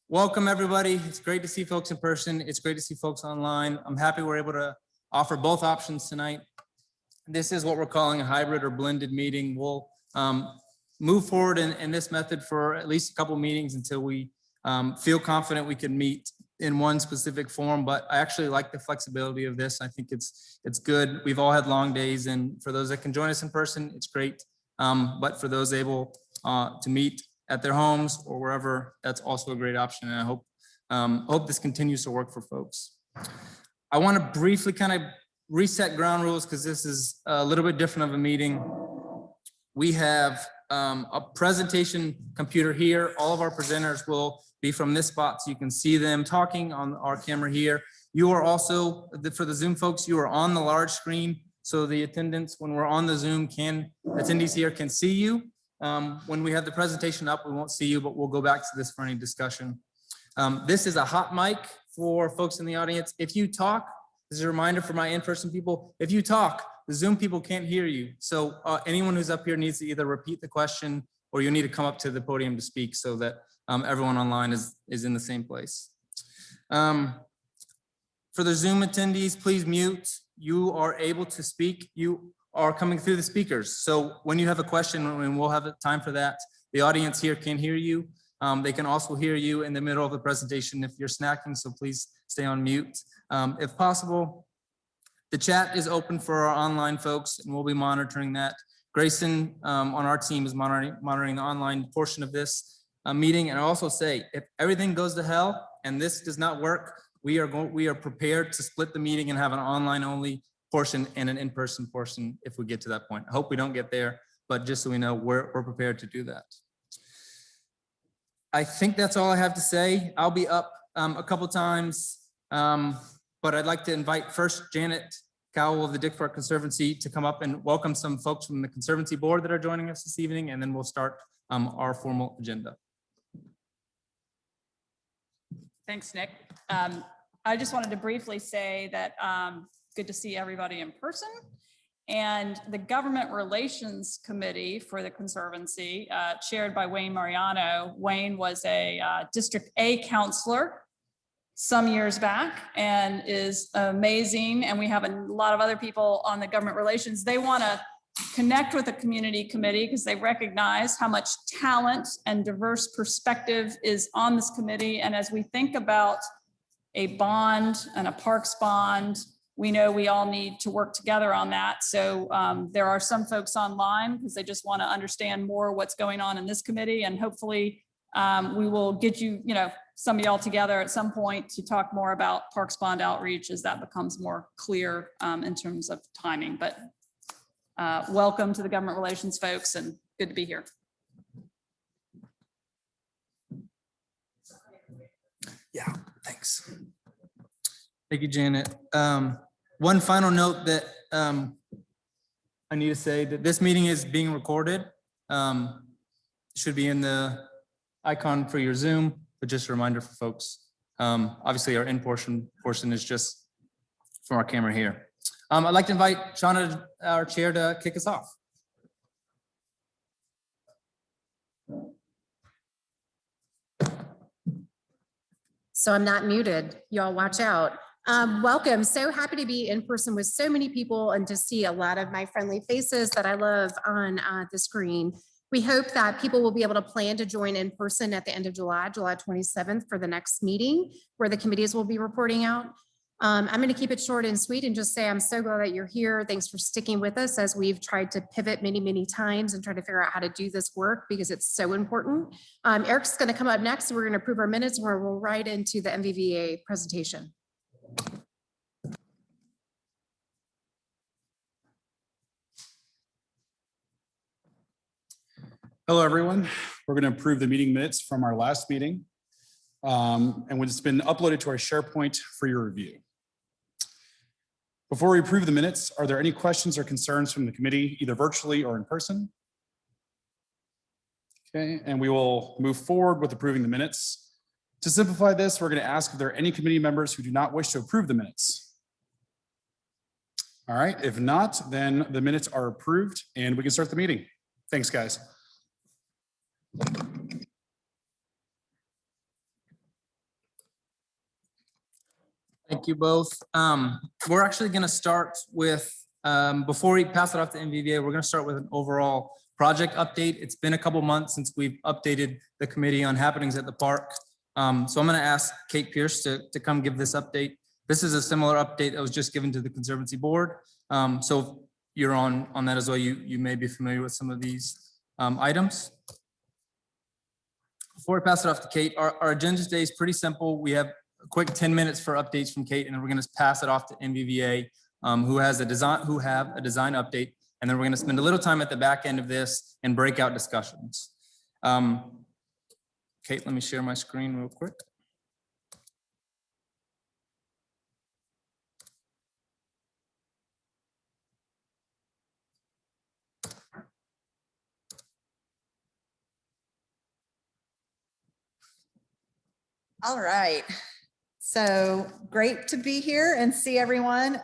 Welcome, everybody. It's great to see folks in person. It's great to see folks online. I'm happy we're able to offer both options tonight. This is what we're calling a hybrid or blended meeting. We'll move forward in this method for at least a couple meetings until we feel confident we can meet in one specific form, but I actually like the flexibility of this. I think it's good. We've all had long days, and for those that can join us in person, it's great. But for those able to meet at their homes or wherever, that's also a great option. And I hope this continues to work for folks. I want to briefly kind of reset ground rules because this is a little bit different of a meeting. We have a presentation computer here. All of our presenters will be from this spot, so you can see them talking on our camera here. You are also, for the Zoom folks, you are on the large screen, so the attendants, when we're on the Zoom, attendees here can see you. When we have the presentation up, we won't see you, but we'll go back to this for any discussion. This is a hot mic for folks in the audience. If you talk, this is a reminder for my in-person people, if you talk, the Zoom people can't hear you. So anyone who's up here needs to either repeat the question or you need to come up to the podium to speak so that everyone online is in the same place. For the Zoom attendees, please mute. You are able to speak. You are coming through the speakers. So when you have a question, and we'll have time for that, the audience here can hear you. They can also hear you in the middle of the presentation if you're snacking, so please stay on mute if possible. The chat is open for our online folks, and we'll be monitoring that. Grayson on our team is monitoring the online portion of this meeting. And I also say, if everything goes to hell and this does not work, we are prepared to split the meeting and have an online only portion and an in-person portion if we get to that point. I hope we don't get there, but just so we know, we're prepared to do that. I think that's all I have to say. I'll be up a couple times, but I'd like to invite first Janet Cowell of the Dix Park Conservancy to come up and welcome some folks from the Conservancy board that are joining us this evening, and then we'll start our formal agenda. Thanks, Nick. I just wanted to briefly say that good to see everybody in person. And the Government Relations Committee for the Conservancy, chaired by Wayne Mariano. Wayne was a District A counselor some years back and is amazing. And we have a lot of other people on the Government Relations. They want to connect with the community committee because they recognize how much talent and diverse perspective is on this committee. And as we think about a bond and a parks bond, we know we all need to work together on that. So there are some folks online because they just want to understand more what's going on in this committee. And hopefully we will get some of y'all together at some point to talk more about parks bond outreach as that becomes more clear in terms of timing. But welcome to the Government Relations folks, and good to be here. Yeah, thanks. Thank you, Janet. One final note that I need to say that this meeting is being recorded. It should be in the icon for your Zoom, but just a reminder for folks. Obviously, our in-portion is just from our camera here. I'd like to invite Shauna, our chair, to kick us off. So I'm not muted. Y'all watch out. Welcome. So happy to be in person with so many people and to see a lot of my friendly faces that I love on the screen. We hope that people will be able to plan to join in person at the end of July 27th for the next meeting where the committees will be reporting out. I'm going to keep it short and sweet and just say I'm so glad that you're here. Thanks for sticking with us as we've tried to pivot many times and try to figure out how to do this work because it's so important. Eric's going to come up next. We're going to approve our minutes and we'll roll right into the MVVA presentation. Hello, everyone. We're going to approve the meeting minutes from our last meeting. And it's been uploaded to our SharePoint for your review. Before we approve the minutes, are there any questions or concerns from the committee, either virtually or in person? Okay, and we will move forward with approving the minutes. To simplify this, we're going to ask if there are any committee members who do not wish to approve the minutes. All right, if not, then the minutes are approved and we can start the meeting. Thanks, guys. Thank you both. We're actually going to start with, before we pass it off to MVVA, we're going to start with an overall project update. It's been a couple months since we've updated the committee on happenings at the park. So I'm going to ask Kate Pierce to come give this update. This is a similar update that was just given to the Conservancy board. So if you're on that as well, you may be familiar with some of these items. Before I pass it off to Kate, our agenda today is pretty simple. We have a quick 10 minutes for updates from Kate, and then we're going to pass it off to MVVA, who have a design update, and then we're going to spend a little time at the back end of this and breakout discussions. Kate, let me share my screen real quick. All right. So great to be here and see everyone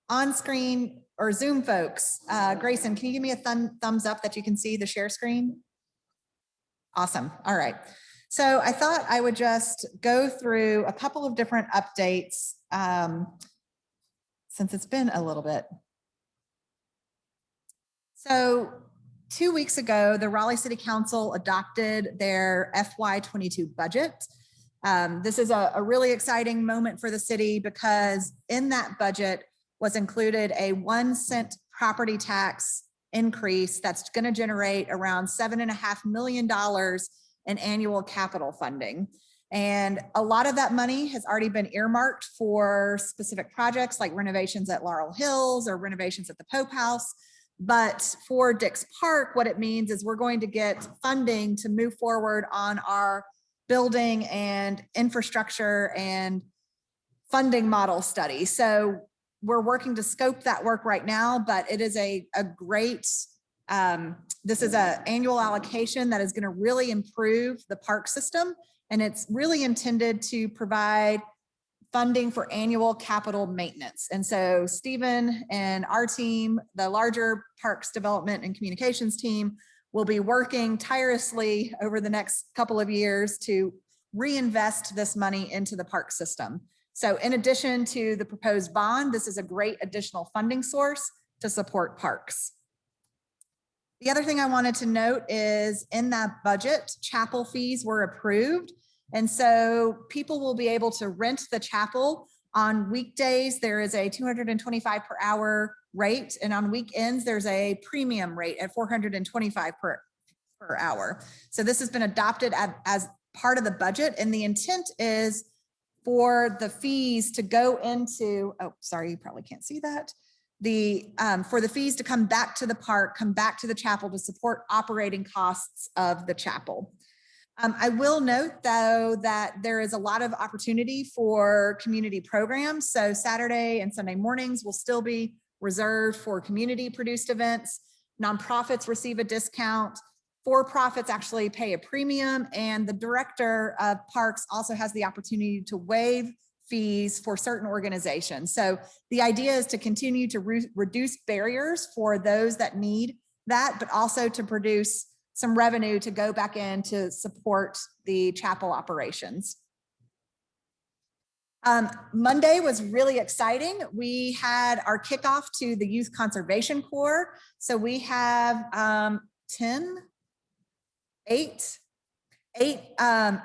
on screen or Zoom folks. Grayson, can you give me a thumbs up that you can see the share screen? Awesome. All right. So I thought I would just go through a couple of different updates since it's been a little bit. So 2 weeks ago, the Raleigh City Council adopted their FY22 budget. This is a really exciting moment for the city because in that budget was included a 1 cent property tax increase that's going to generate around $7.5 million in annual capital funding. And a lot of that money has already been earmarked for specific projects like renovations at Laurel Hills or renovations at the Pope House. But for Dix Park, what it means is we're going to get funding to move forward on our building and infrastructure and funding model study. So we're working to scope that work right now, but it is a great, this is an annual allocation that is going to really improve the park system. And it's really intended to provide funding for annual capital maintenance. And so Stephen and our team, the larger parks development and communications team, will be working tirelessly over the next couple of years to reinvest this money into the park system. So in addition to the proposed bond, this is a great additional funding source to support parks. The other thing I wanted to note is in that budget, chapel fees were approved. And so people will be able to rent the chapel. On weekdays, there is a $225 per hour rate. And on weekends, there's a premium rate at $425 per hour. So this has been adopted as part of the budget. And the intent is for the fees to go into, oh, sorry, you probably can't see that. For the fees to come back to the park, come back to the chapel to support operating costs of the chapel. I will note, though, that there is a lot of opportunity for community programs. So Saturday and Sunday mornings will still be reserved for community-produced events. Nonprofits receive a discount. For-profits actually pay a premium. And the director of parks also has the opportunity to waive fees for certain organizations. So the idea is to continue to reduce barriers for those that need that, but also to produce some revenue to go back in to support the chapel operations. Monday was really exciting. We had our kickoff to the Youth Conservation Corps. So we have eight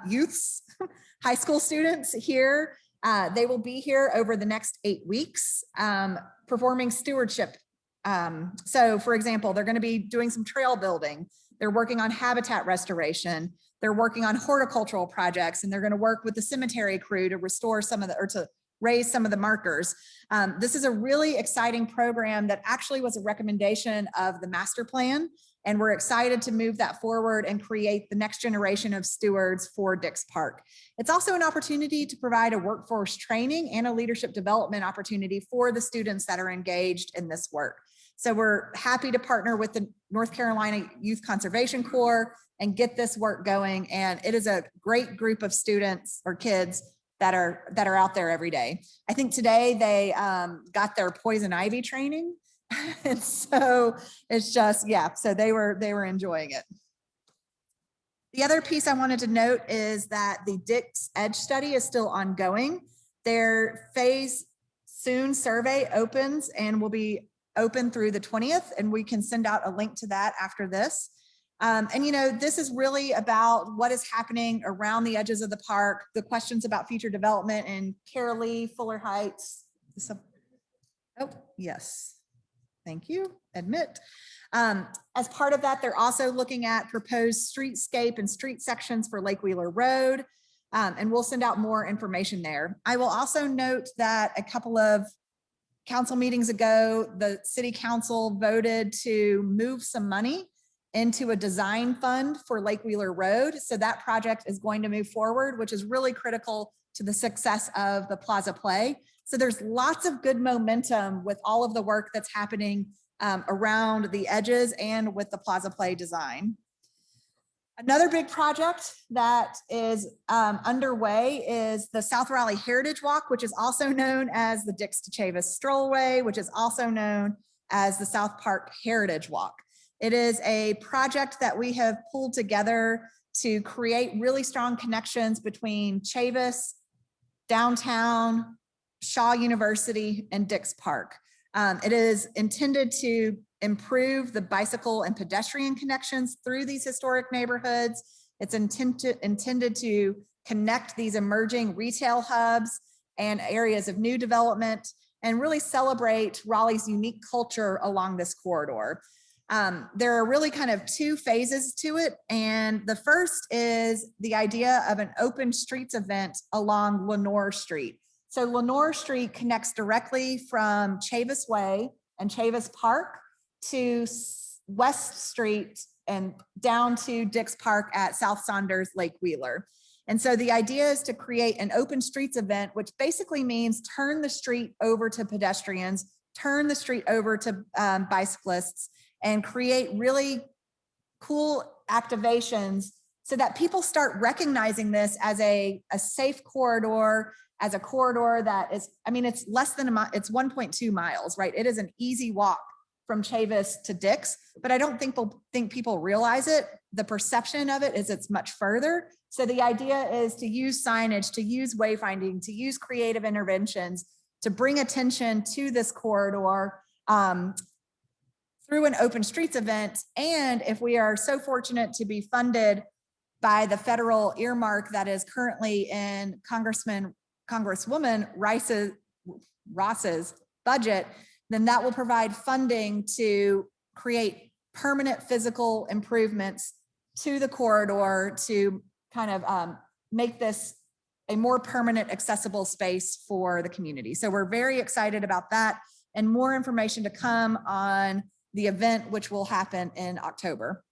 youths, high school students here. They will be here over the next 8 weeks performing stewardship. So for example, they're going to be doing some trail building. They're working on habitat restoration. They're working on horticultural projects, and they're going to work with the cemetery crew to restore some of the, or to raise some of the markers. This is a really exciting program that actually was a recommendation of the master plan. And we're excited to move that forward and create the next generation of stewards for Dix Park. It's also an opportunity to provide a workforce training and a leadership development opportunity for the students that are engaged in this work. So we're happy to partner with the North Carolina Youth Conservation Corps and get this work going. And it is a great group of students or kids that are out there every day. I think today they got their poison ivy training. And so it's just, yeah, so they were enjoying it. The other piece I wanted to note is that the Dix Edge study is still ongoing. Their phase soon survey opens and will be open through the 20th, and we can send out a link to that after this. And you know, this is really about what is happening around the edges of the park, the questions about future development in Carolee, Fuller Heights. Oh, yes. Thank you. Admit. As part of that, they're also looking at proposed streetscape and street sections for Lake Wheeler Road. And we'll send out more information there. I will also note that a couple of council meetings ago, the city council voted to move some money into a design fund for Lake Wheeler Road. So that project is going to move forward, which is really critical to the success of the Plaza Play. So there's lots of good momentum with all of the work that's happening around the edges and with the Plaza Play design. Another big project that is underway is the South Raleigh Heritage Walk, which is also known as the Dix to Chavis Strollway, which is also known as the South Park Heritage Walk. It is a project that we have pulled together to create really strong connections between Chavis, downtown, Shaw University, and Dix Park. It is intended to improve the bicycle and pedestrian connections through these historic neighborhoods. It's intended to connect these emerging retail hubs and areas of new development and really celebrate Raleigh's unique culture along this corridor. There are really kind of two phases to it. And the first is the idea of an open streets event along Lenoir Street. So Lenoir Street connects directly from Chavis Way and Chavis Park to West Street and down to Dix Park at South Saunders Lake Wheeler. And so the idea is to create an open streets event, which basically means turn the street over to pedestrians, turn the street over to bicyclists, and create really cool activations so that people start recognizing this as a safe corridor, as a corridor that is, I mean, it's less than a mile, it's 1.2 miles, right? It is an easy walk from Chavis to Dix, but I don't think people realize it. The perception of it is it's much further. So the idea is to use signage, to use wayfinding, to use creative interventions, to bring attention to this corridor through an open streets event. And if we are so fortunate to be funded by the federal earmark that is currently in Congresswoman Ross's budget, then that will provide funding to create permanent physical improvements to the corridor to kind of make this a more permanent accessible space for the community. So we're very excited about that, and more information to come on the event, which will happen in October.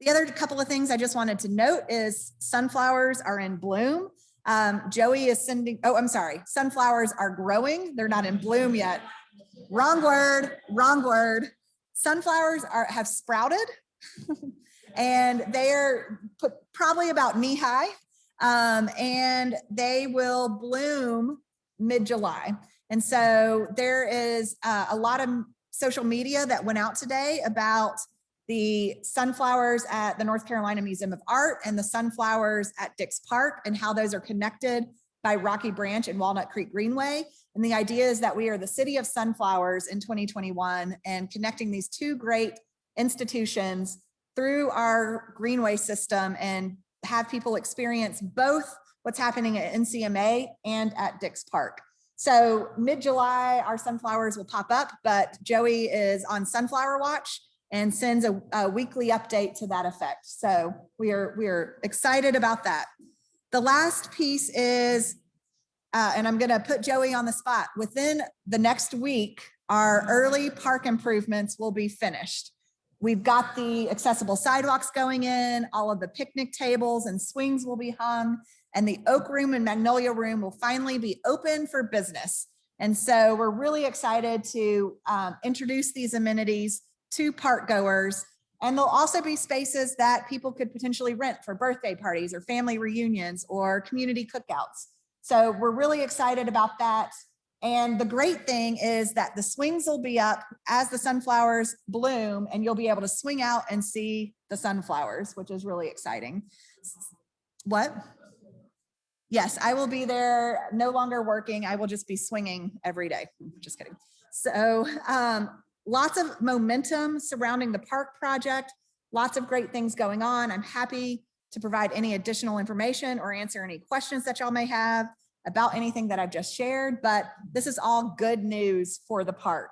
The other couple of things I just wanted to note is sunflowers are in bloom. Joey is sending, oh, I'm sorry. Sunflowers are growing. They're not in bloom yet. Wrong word, wrong word. Sunflowers have sprouted and they're probably about knee high, and they will bloom mid-July. And so there is a lot of social media that went out today about the sunflowers at the North Carolina Museum of Art and the sunflowers at Dix Park and how those are connected by Rocky Branch and Walnut Creek Greenway. And the idea is that we are the city of sunflowers in 2021 and connecting these two great institutions through our Greenway system and have people experience both what's happening at NCMA and at Dix Park. So mid-July, our sunflowers will pop up, but Joey is on sunflower watch and sends a weekly update to that effect. So we are excited about that. The last piece is, and I'm gonna put Joey on the spot, within the next week, our early park improvements will be finished. We've got the accessible sidewalks going in, all of the picnic tables and swings will be hung, and the Oak Room and Magnolia Room will finally be open for business. And so we're really excited to introduce these amenities to park goers. And there'll also be spaces that people could potentially rent for birthday parties or family reunions or community cookouts. So we're really excited about that. And the great thing is that the swings will be up as the sunflowers bloom, and you'll be able to swing out and see the sunflowers, which is really exciting. What? Yes, I will be there, no longer working. I will just be swinging every day. Just kidding. So lots of momentum surrounding the park project, lots of great things going on. I'm happy to provide any additional information or answer any questions that y'all may have about anything that I've just shared, but this is all good news for the park.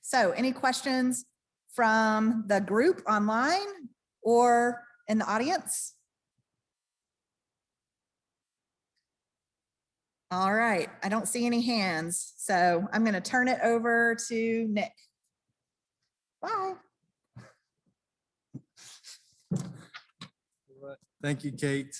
So any questions from the group online or in the audience? All right, I don't see any hands, so I'm going to turn it over to Nick. Bye. Thank you, Kate.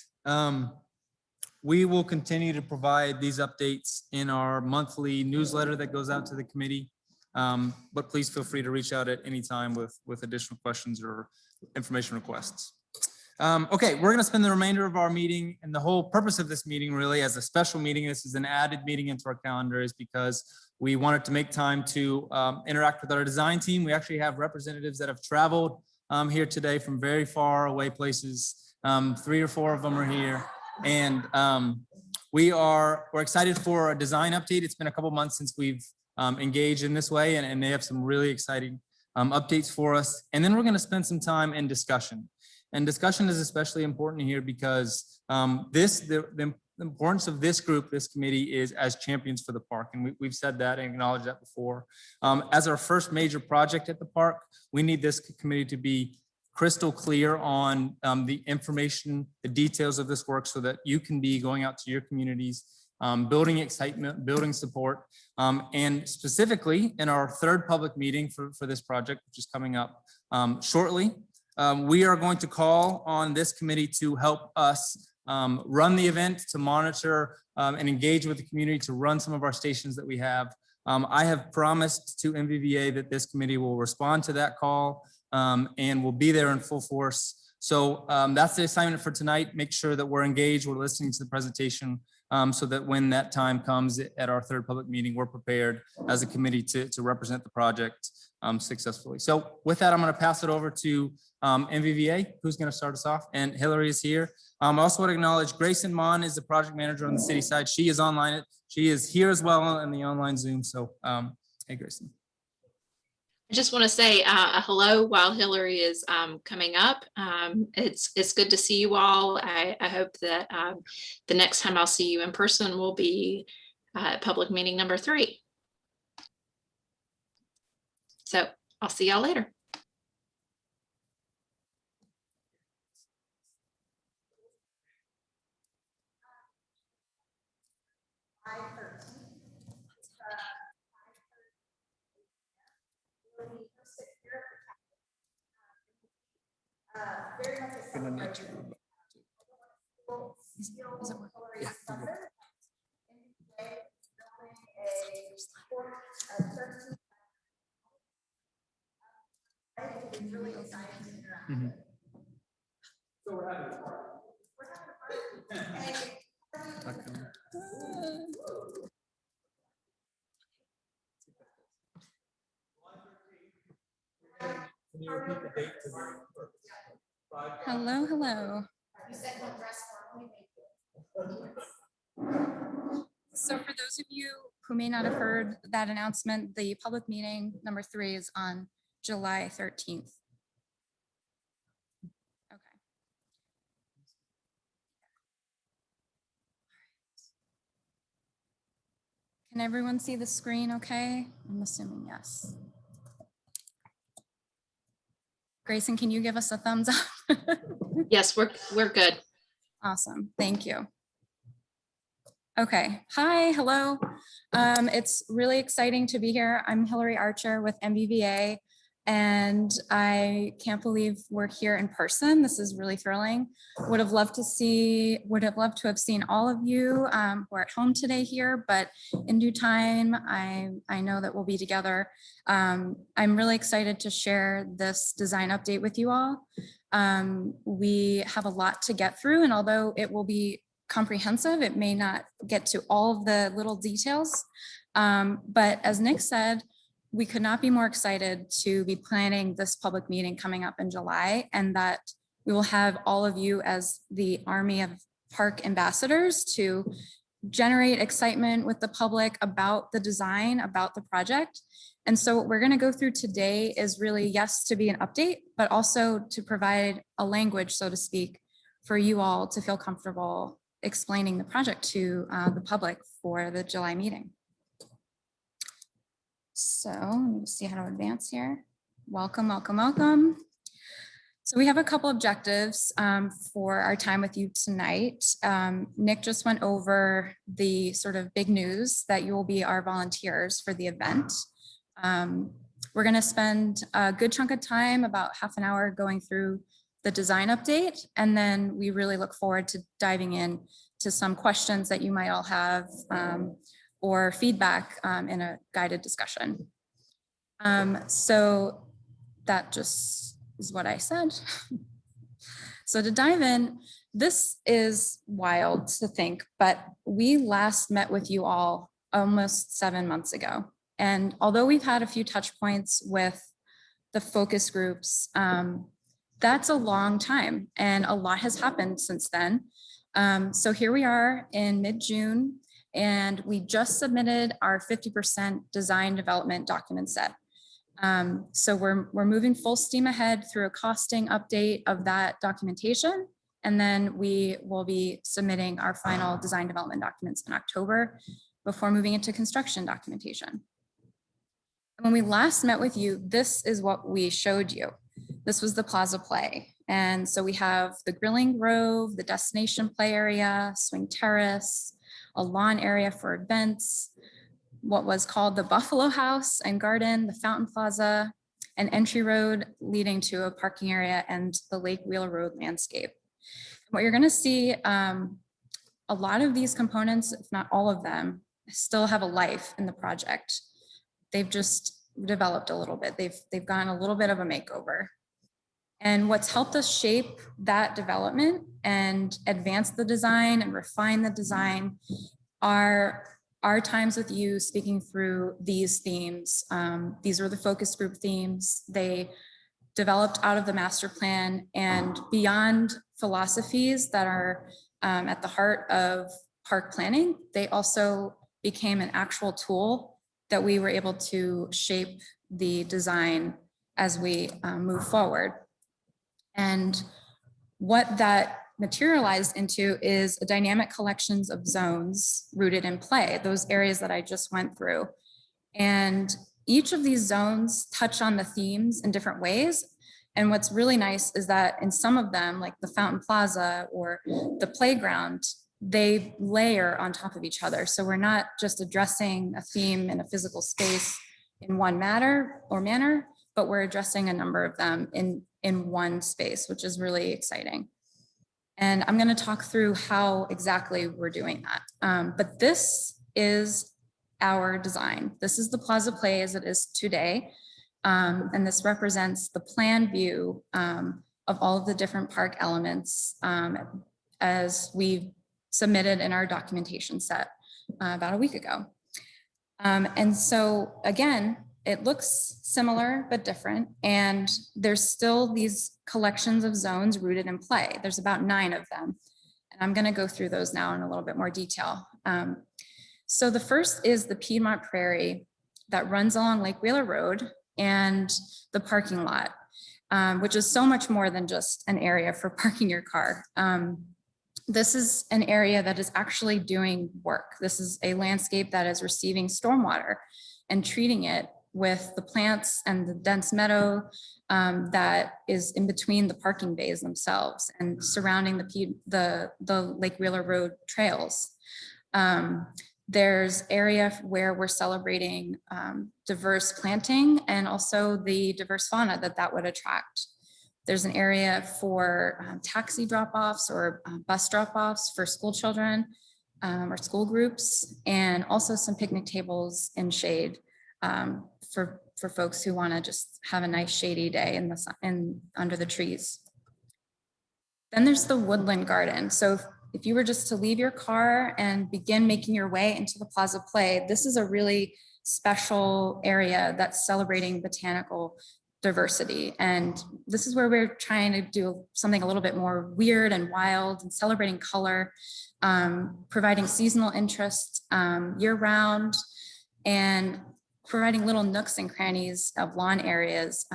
We will continue to provide these updates in our monthly newsletter that goes out to the committee. But please feel free to reach out at any time with additional questions or information requests. Okay, we're going to spend the remainder of our meeting, and the whole purpose of this meeting really as a special meeting, this is an added meeting into our calendar, is because we wanted to make time to interact with our design team. We actually have representatives that have traveled here today from very far away places. 3 or 4 of them are here, and we're excited for a design update. It's been a couple months since we've engaged in this way, and they have some really exciting updates for us. And then we're going to spend some time in discussion. And discussion is especially important here because the importance of this group, this committee, is as champions for the park. And we've said that and acknowledged that before. As our first major project at the park, we need this committee to be crystal clear on the information, the details of this work, so that you can be going out to your communities, building excitement, building support. And specifically in our third public meeting for this project, which is coming up shortly, we are going to call on this committee to help us run the event, to monitor and engage with the community, to run some of our stations that we have. I have promised to MVVA that this committee will respond to that call and will be there in full force. So that's the assignment for tonight. Make sure that we're engaged, we're listening to the presentation, so that when that time comes at our third public meeting, we're prepared as a committee to represent the project successfully. So with that, I'm going to pass it over to MVVA, who's going to start us off, and Hillary is here. I also want to acknowledge Grayson Mon is the project manager on the city side. She is online. She is here as well in the online Zoom. So hey, Grayson. I just want to say hello while Hillary is coming up. It's good to see you all. I hope that the next time I'll see you in person will be public meeting number 3. So I'll see y'all later. Very much a celebration. Yeah. It's really exciting to interact. Mm-hmm. So we're having a party. We're having a party. Can you repeat the date? Hello, hello. You said what dress So for those of you who may not have heard that announcement, the public meeting number 3 is on July 13th. Okay. Can everyone see the screen okay? I'm assuming yes. Grayson, can you give us a thumbs up? Yes, we're good. Awesome, thank you. Okay, hi, hello. It's really exciting to be here. I'm Hillary Archer with MVVA, and I can't believe we're here in person. This is really thrilling. Would have loved to have seen all of you who are at home today here, but in due time, I know that we'll be together. I'm really excited to share this design update with you all. We have a lot to get through, and although it will be comprehensive, it may not get to all of the little details. But as Nick said, we could not be more excited to be planning this public meeting coming up in July, and that we will have all of you as the army of park ambassadors to generate excitement with the public about the design, about the project. And so what we're going to go through today is really, yes, to be an update, but also to provide a language, so to speak, for you all to feel comfortable explaining the project to the public for the July meeting. So let me see how to advance here. Welcome, welcome, welcome. So we have a couple objectives for our time with you tonight. Nick just went over the sort of big news that you will be our volunteers for the event. We're going to spend a good chunk of time, about half an hour, going through the design update, and then we really look forward to diving in to some questions that you might all have or feedback in a guided discussion. So that just is what I said. So to dive in, this is wild to think, but we last met with you all almost 7 months ago. And although we've had a few touch points with the focus groups, that's a long time and a lot has happened since then. So here we are in mid-June, and we just submitted our 50% design development document set. So we're moving full steam ahead through a costing update of that documentation. And then we will be submitting our final design development documents in October before moving into construction documentation. When we last met with you, this is what we showed you. This was the Plaza play. And so we have the grilling grove, the destination play area, swing terrace, a lawn area for events, what was called the Buffalo House and Garden, the Fountain Plaza, an entry road leading to a parking area, and the Lake Wheeler Road landscape. What you're going to see, a lot of these components, if not all of them, still have a life in the project. They've just developed a little bit. They've gotten a little bit of a makeover. And what's helped us shape that development and advance the design and refine the design are our times with you speaking through these themes. These were the focus group themes. They developed out of the master plan, and beyond philosophies that are at the heart of park planning, they also became an actual tool that we were able to shape the design as we move forward. And what that materialized into is a dynamic collections of zones rooted in play, those areas that I just went through. And each of these zones touch on the themes in different ways. And what's really nice is that in some of them, like the Fountain Plaza or the playground, they layer on top of each other. So we're not just addressing a theme in a physical space in one manner, but we're addressing a number of them in one space, which is really exciting. And I'm going to talk through how exactly we're doing that. But this is our design. This is the Plaza Play as it is today. And this represents the plan view of all of the different park elements as we submitted in our documentation set about a week ago. And so again, it looks similar but different, and there's still these collections of zones rooted in play. There's about 9 of them, and I'm going to go through those now in a little bit more detail. So the first is the Piedmont Prairie that runs along Lake Wheeler Road and the parking lot, which is so much more than just an area for parking your car. This is an area that is actually doing work. This is a landscape that is receiving stormwater and treating it with the plants and the dense meadow that is in between the parking bays themselves and surrounding the Lake Wheeler Road trails. There's area where we're celebrating diverse planting and also the diverse fauna that would attract. There's an area for taxi drop-offs or bus drop-offs for school children or school groups, and also some picnic tables in shade for folks who want to just have a nice shady day in the sun under the trees. Then there's the Woodland Garden. So if you were just to leave your car and begin making your way into the Plaza Play, this is a really special area that's celebrating botanical diversity. And this is where we're trying to do something a little bit more weird and wild and celebrating color, providing seasonal interest year round, and providing little nooks and crannies of lawn areas,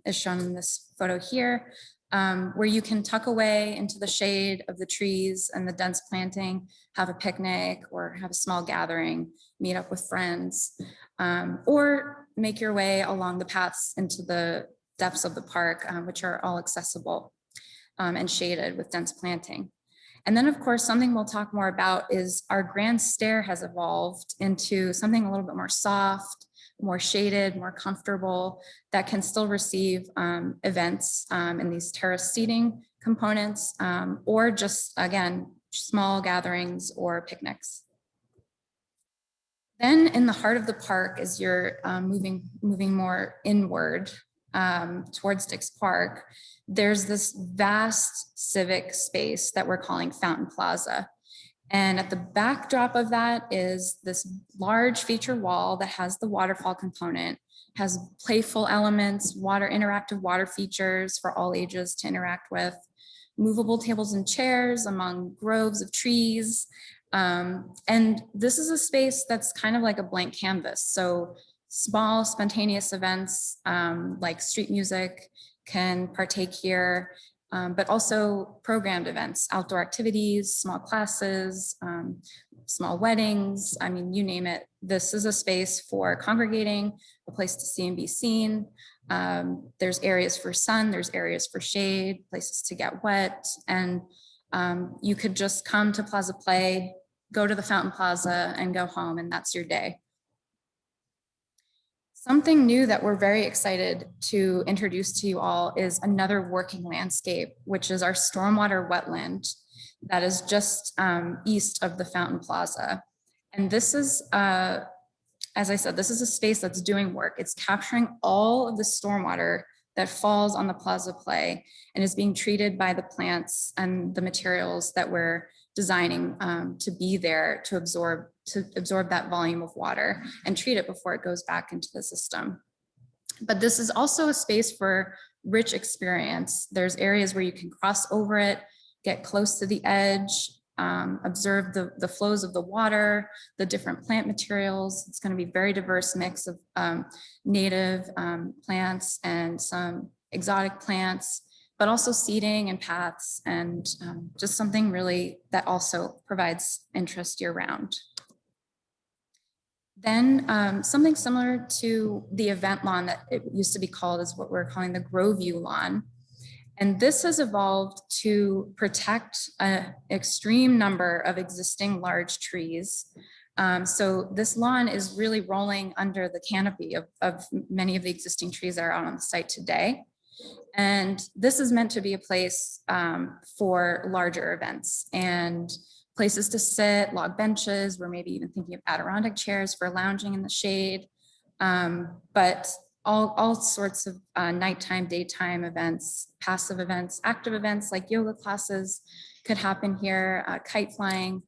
as shown in this photo here, where you can tuck away into the shade of the trees and the dense planting, have a picnic or have a small gathering, meet up with friends, or make your way along the paths into the depths of the park, which are all accessible and shaded with dense planting. And then, of course, something we'll talk more about is our grand stair has evolved into something a little bit more soft, more shaded, more comfortable, that can still receive events in these terrace seating components, or just, again, small gatherings or picnics. Then in the heart of the park, as you're moving more inward towards Dix Park, there's this vast civic space that we're calling Fountain Plaza. And at the backdrop of that is this large feature wall that has the waterfall component, has playful elements, interactive water features for all ages to interact with, movable tables and chairs among groves of trees. And this is a space that's kind of like a blank canvas. So small spontaneous events like street music can partake here, but also programmed events, outdoor activities, small classes, small weddings. I mean, you name it. This is a space for congregating, a place to see and be seen. There's areas for sun, there's areas for shade, places to get wet. And you could just come to Plaza Play, go to the Fountain Plaza and go home, and that's your day. Something new that we're very excited to introduce to you all is another working landscape, which is our Stormwater Wetland that is just east of the Fountain Plaza. And this is, as I said, this is a space that's doing work. It's capturing all of the stormwater that falls on the Plaza Play and is being treated by the plants and the materials that we're designing to be there to absorb that volume of water and treat it before it goes back into the system. But this is also a space for rich experience. There's areas where you can cross over it, get close to the edge, observe the flows of the water, the different plant materials. It's going to be a very diverse mix of native plants and some exotic plants, but also seating and paths, and just something really that also provides interest year round. Then something similar to the event lawn that it used to be called is what we're calling the Groveview lawn. And this has evolved to protect an extreme number of existing large trees. So this lawn is really rolling under the canopy of many of the existing trees that are out on the site today. And this is meant to be a place for larger events and places to sit, log benches. We're maybe even thinking of Adirondack chairs for lounging in the shade, but all sorts of nighttime, daytime events, passive events, active events like yoga classes could happen here, kite flying.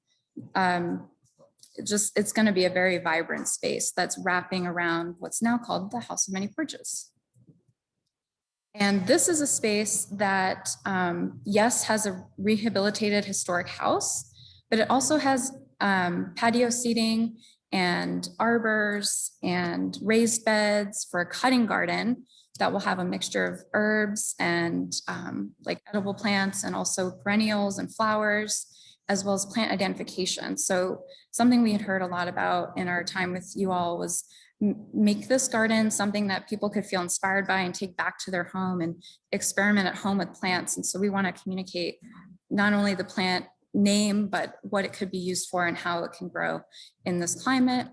It's going to be a very vibrant space that's wrapping around what's now called the House of Many Porches. And this is a space that, yes, has a rehabilitated historic house, but it also has patio seating and arbors and raised beds for a cutting garden that will have a mixture of herbs and like edible plants and also perennials and flowers, as well as plant identification. So something we had heard a lot about in our time with you all was make this garden something that people could feel inspired by and take back to their home and experiment at home with plants. And so we want to communicate not only the plant name, but what it could be used for and how it can grow in this climate.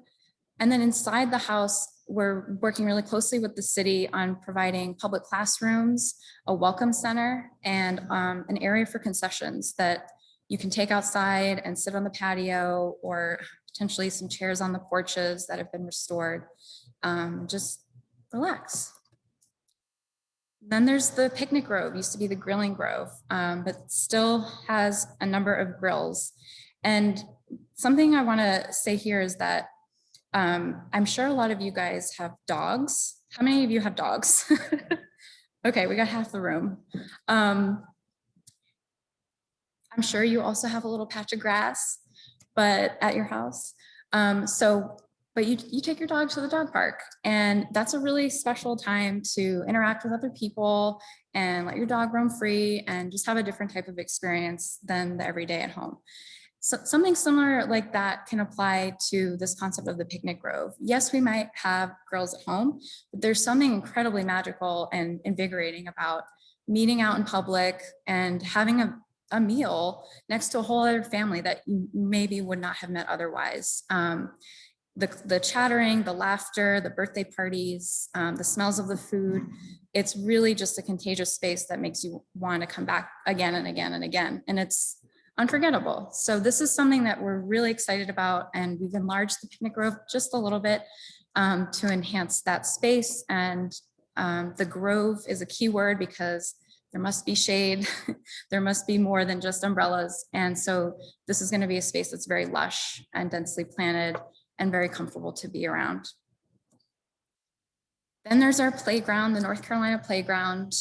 And then inside the house, we're working really closely with the city on providing public classrooms, a welcome center, and an area for concessions that you can take outside and sit on the patio, or potentially some chairs on the porches that have been restored. Just relax. Then there's the picnic grove, used to be the grilling grove, but still has a number of grills. And something I want to say here is that I'm sure a lot of you guys have dogs. How many of you have dogs? Okay, we got half the room. I'm sure you also have a little patch of grass, but at your house. But you take your dog to the dog park, and that's a really special time to interact with other people and let your dog roam free and just have a different type of experience than the everyday at home. So something similar like that can apply to this concept of the picnic grove. Yes, we might have girls at home, but there's something incredibly magical and invigorating about meeting out in public and having a meal next to a whole other family that you maybe would not have met otherwise. The chattering, the laughter, the birthday parties, the smells of the food, it's really just a contagious space that makes you want to come back again and again and again. And it's unforgettable. So this is something that we're really excited about, and we've enlarged the picnic grove just a little bit to enhance that space. And the grove is a key word because there must be shade. There must be more than just umbrellas. And so this is going to be a space that's very lush and densely planted and very comfortable to be around. Then there's our playground, the North Carolina playground.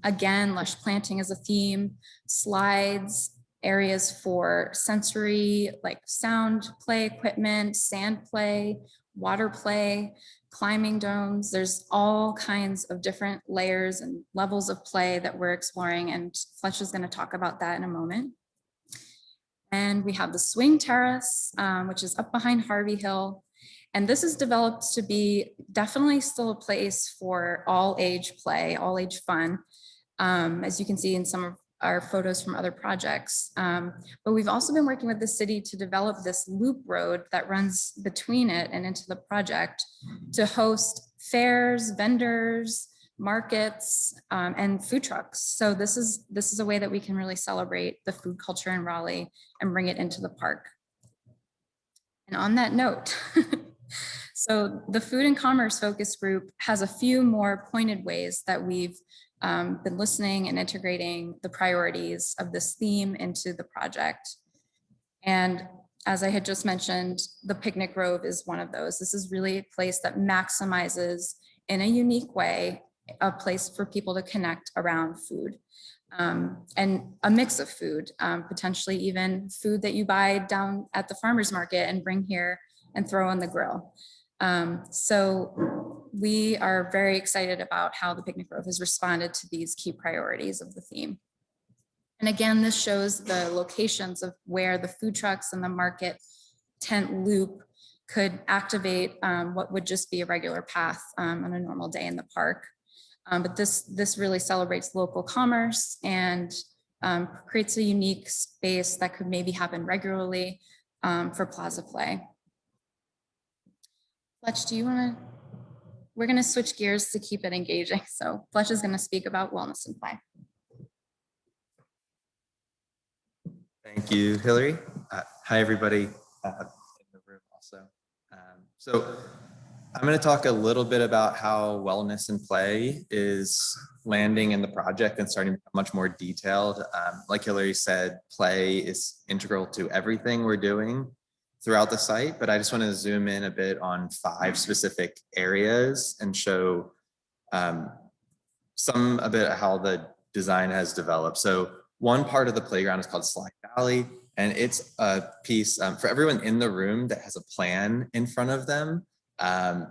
Again, lush planting is a theme, slides, areas for sensory, like sound play equipment, sand play, water play, climbing domes. There's all kinds of different layers and levels of play that we're exploring, and Fletch is going to talk about that in a moment. And we have the swing terrace, which is up behind Harvey Hill. And this is developed to be definitely still a place for all age play, all age fun, as you can see in some of our photos from other projects. But we've also been working with the city to develop this loop road that runs between it and into the project to host fairs, vendors, markets, and food trucks. So this is a way that we can really celebrate the food culture in Raleigh and bring it into the park. And on that note, so the Food and Commerce Focus Group has a few more pointed ways that we've been listening and integrating the priorities of this theme into the project. And as I had just mentioned, the picnic grove is one of those. This is really a place that maximizes in a unique way a place for people to connect around food, and a mix of food, potentially even food that you buy down at the farmer's market and bring here and throw on the grill. So we are very excited about how the picnic grove has responded to these key priorities of the theme. And again, this shows the locations of where the food trucks and the market tent loop could activate what would just be a regular path on a normal day in the park. But this really celebrates local commerce and creates a unique space that could maybe happen regularly for Plaza play. Fletch, do you want to? We're going to switch gears to keep it engaging. So Fletch is going to speak about wellness and play. Thank you, Hillary. Hi, everybody in the room also. So I'm going to talk a little bit about how wellness and play is landing in the project and starting to become much more detailed. Like Hillary said, play is integral to everything we're doing throughout the site, but I just want to zoom in a bit on 5 specific areas and show a bit of how the design has developed. So one part of the playground is called Slide Valley, and it's a piece for everyone in the room that has a plan in front of them.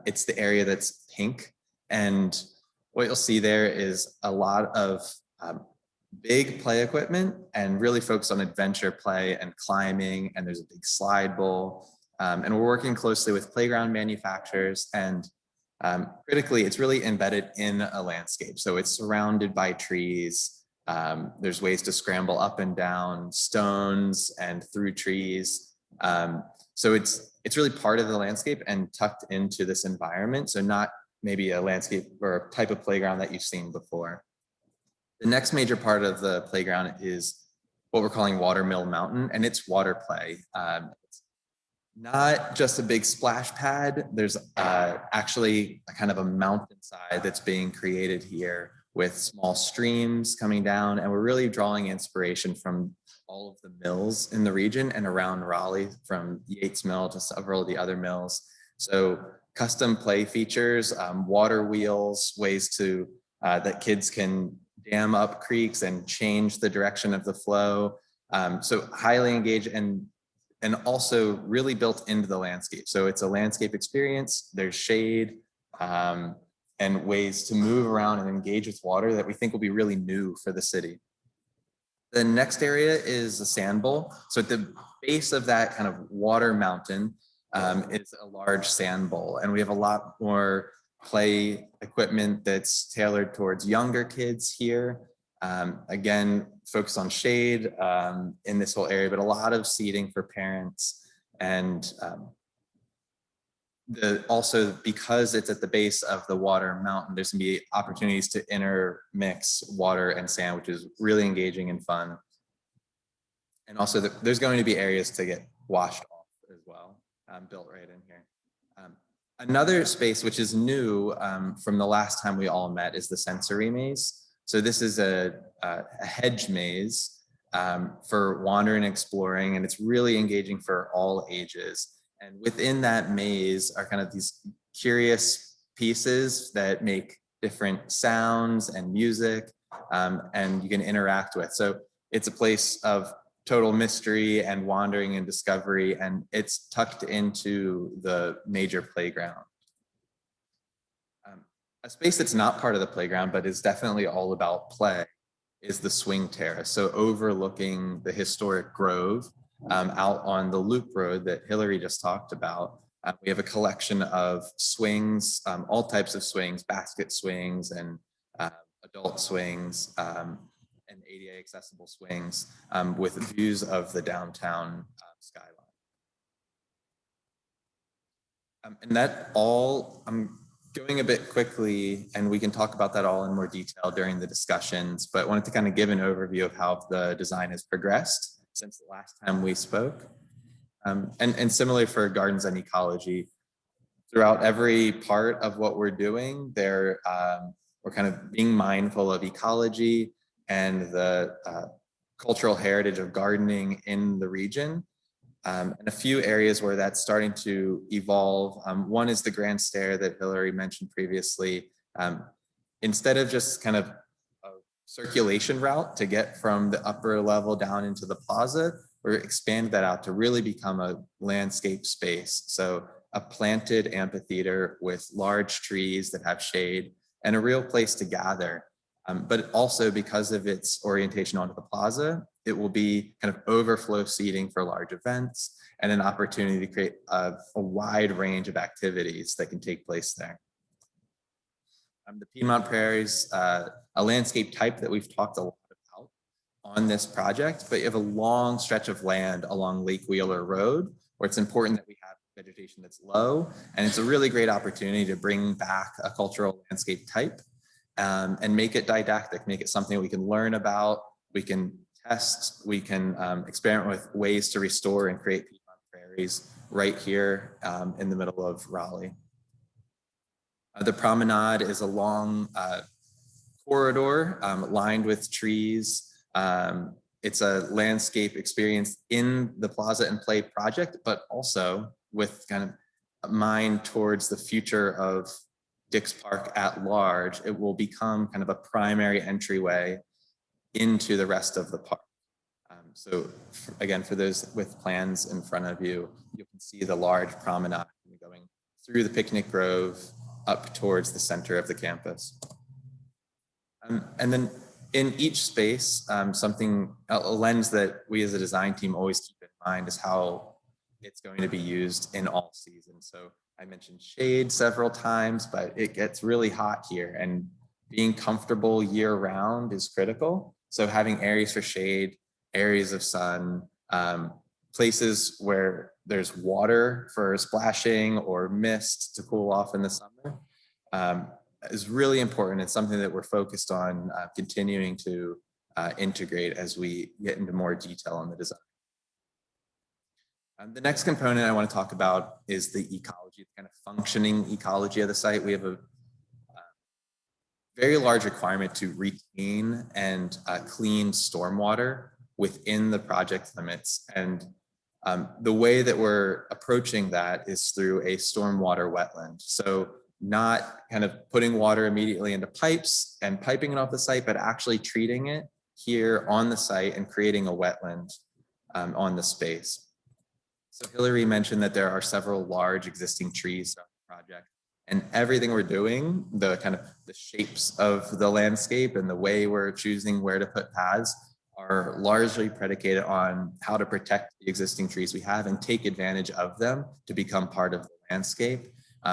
It's the area that's pink, and what you'll see there is a lot of big play equipment and really focused on adventure play and climbing, and there's a big slide bowl, and we're working closely with playground manufacturers, and critically it's really embedded in a landscape, so it's surrounded by trees. There's ways to scramble up and down stones and through trees, so it's really part of the landscape and tucked into this environment, so not maybe a landscape or a type of playground that you've seen before. The next major part of the playground is what we're calling Watermill Mountain, and it's water play. It's not just a big splash pad. There's actually a kind of a mountainside that's being created here with small streams coming down, and we're really drawing inspiration from all of the mills in the region and around Raleigh, from Yates Mill to several of the other mills. So custom play features, water wheels, ways to that kids can dam up creeks and change the direction of the flow. So highly engaged and also really built into the landscape. So it's a landscape experience. There's shade and ways to move around and engage with water that we think will be really new for the city. The next area is a sand bowl. So at the base of that kind of water mountain is a large sand bowl. And we have a lot more play equipment that's tailored towards younger kids here. Again, focus on shade in this whole area, but a lot of seating for parents. And also because it's at the base of the water mountain, there's gonna be opportunities to intermix water and sand, which is really engaging and fun. And also there's going to be areas to get washed off as well, built right in here. Another space which is new from the last time we all met is the sensory maze. So this is a hedge maze for wandering and exploring, and it's really engaging for all ages. And within that maze are kind of these curious pieces that make different sounds and music, and you can interact with. So it's a place of total mystery and wandering and discovery, and it's tucked into the major playground. A space that's not part of the playground, but is definitely all about play, is the swing terrace. So overlooking the historic grove out on the loop road that Hillary just talked about. We have a collection of swings, all types of swings, basket swings and adult swings, and ADA accessible swings with views of the downtown skyline. And that all, I'm going a bit quickly, and we can talk about that all in more detail during the discussions, but wanted to kind of give an overview of how the design has progressed since the last time we spoke. And similarly for gardens and ecology, throughout every part of what we're doing, we're kind of being mindful of ecology and the cultural heritage of gardening in the region. And a few areas where that's starting to evolve. One is the grand stair that Hillary mentioned previously. Instead of just kind of a circulation route to get from the upper level down into the plaza, we're expanded that out to really become a landscape space. So a planted amphitheater with large trees that have shade and a real place to gather. But also because of its orientation onto the plaza, it will be kind of overflow seating for large events and an opportunity to create a wide range of activities that can take place there. The Piedmont Prairies, a landscape type that we've talked a lot about on this project, but you have a long stretch of land along Lake Wheeler Road where it's important that we have vegetation that's low, and it's a really great opportunity to bring back a cultural landscape type and make it didactic, make it something we can learn about, we can test, we can experiment with ways to restore and create Piedmont Prairies right here in the middle of Raleigh. The promenade is a long corridor lined with trees. It's a landscape experience in the Plaza and Play project, but also with kind of a mind towards the future of Dix Park at large. It will become kind of a primary entryway into the rest of the park. So again, for those with plans in front of you, you can see the large promenade going through the picnic grove up towards the center of the campus. And then in each space, a lens that we as a design team always keep in mind is how it's going to be used in all seasons. So I mentioned shade several times, but it gets really hot here, and being comfortable year round is critical. So having areas for shade, areas of sun, places where there's water for splashing or mist to cool off in the summer is really important. It's something that we're focused on continuing to integrate as we get into more detail on the design. The next component I want to talk about is the ecology, the kind of functioning ecology of the site. We have a very large requirement to retain and clean stormwater within the project limits. And the way that we're approaching that is through a stormwater wetland. So not kind of putting water immediately into pipes and piping it off the site, but actually treating it here on the site and creating a wetland on the space. So Hillary mentioned that there are several large existing trees throughout the project, and everything we're doing, the kind of the shapes of the landscape and the way we're choosing where to put paths are largely predicated on how to protect the existing trees we have and take advantage of them to become part of the landscape.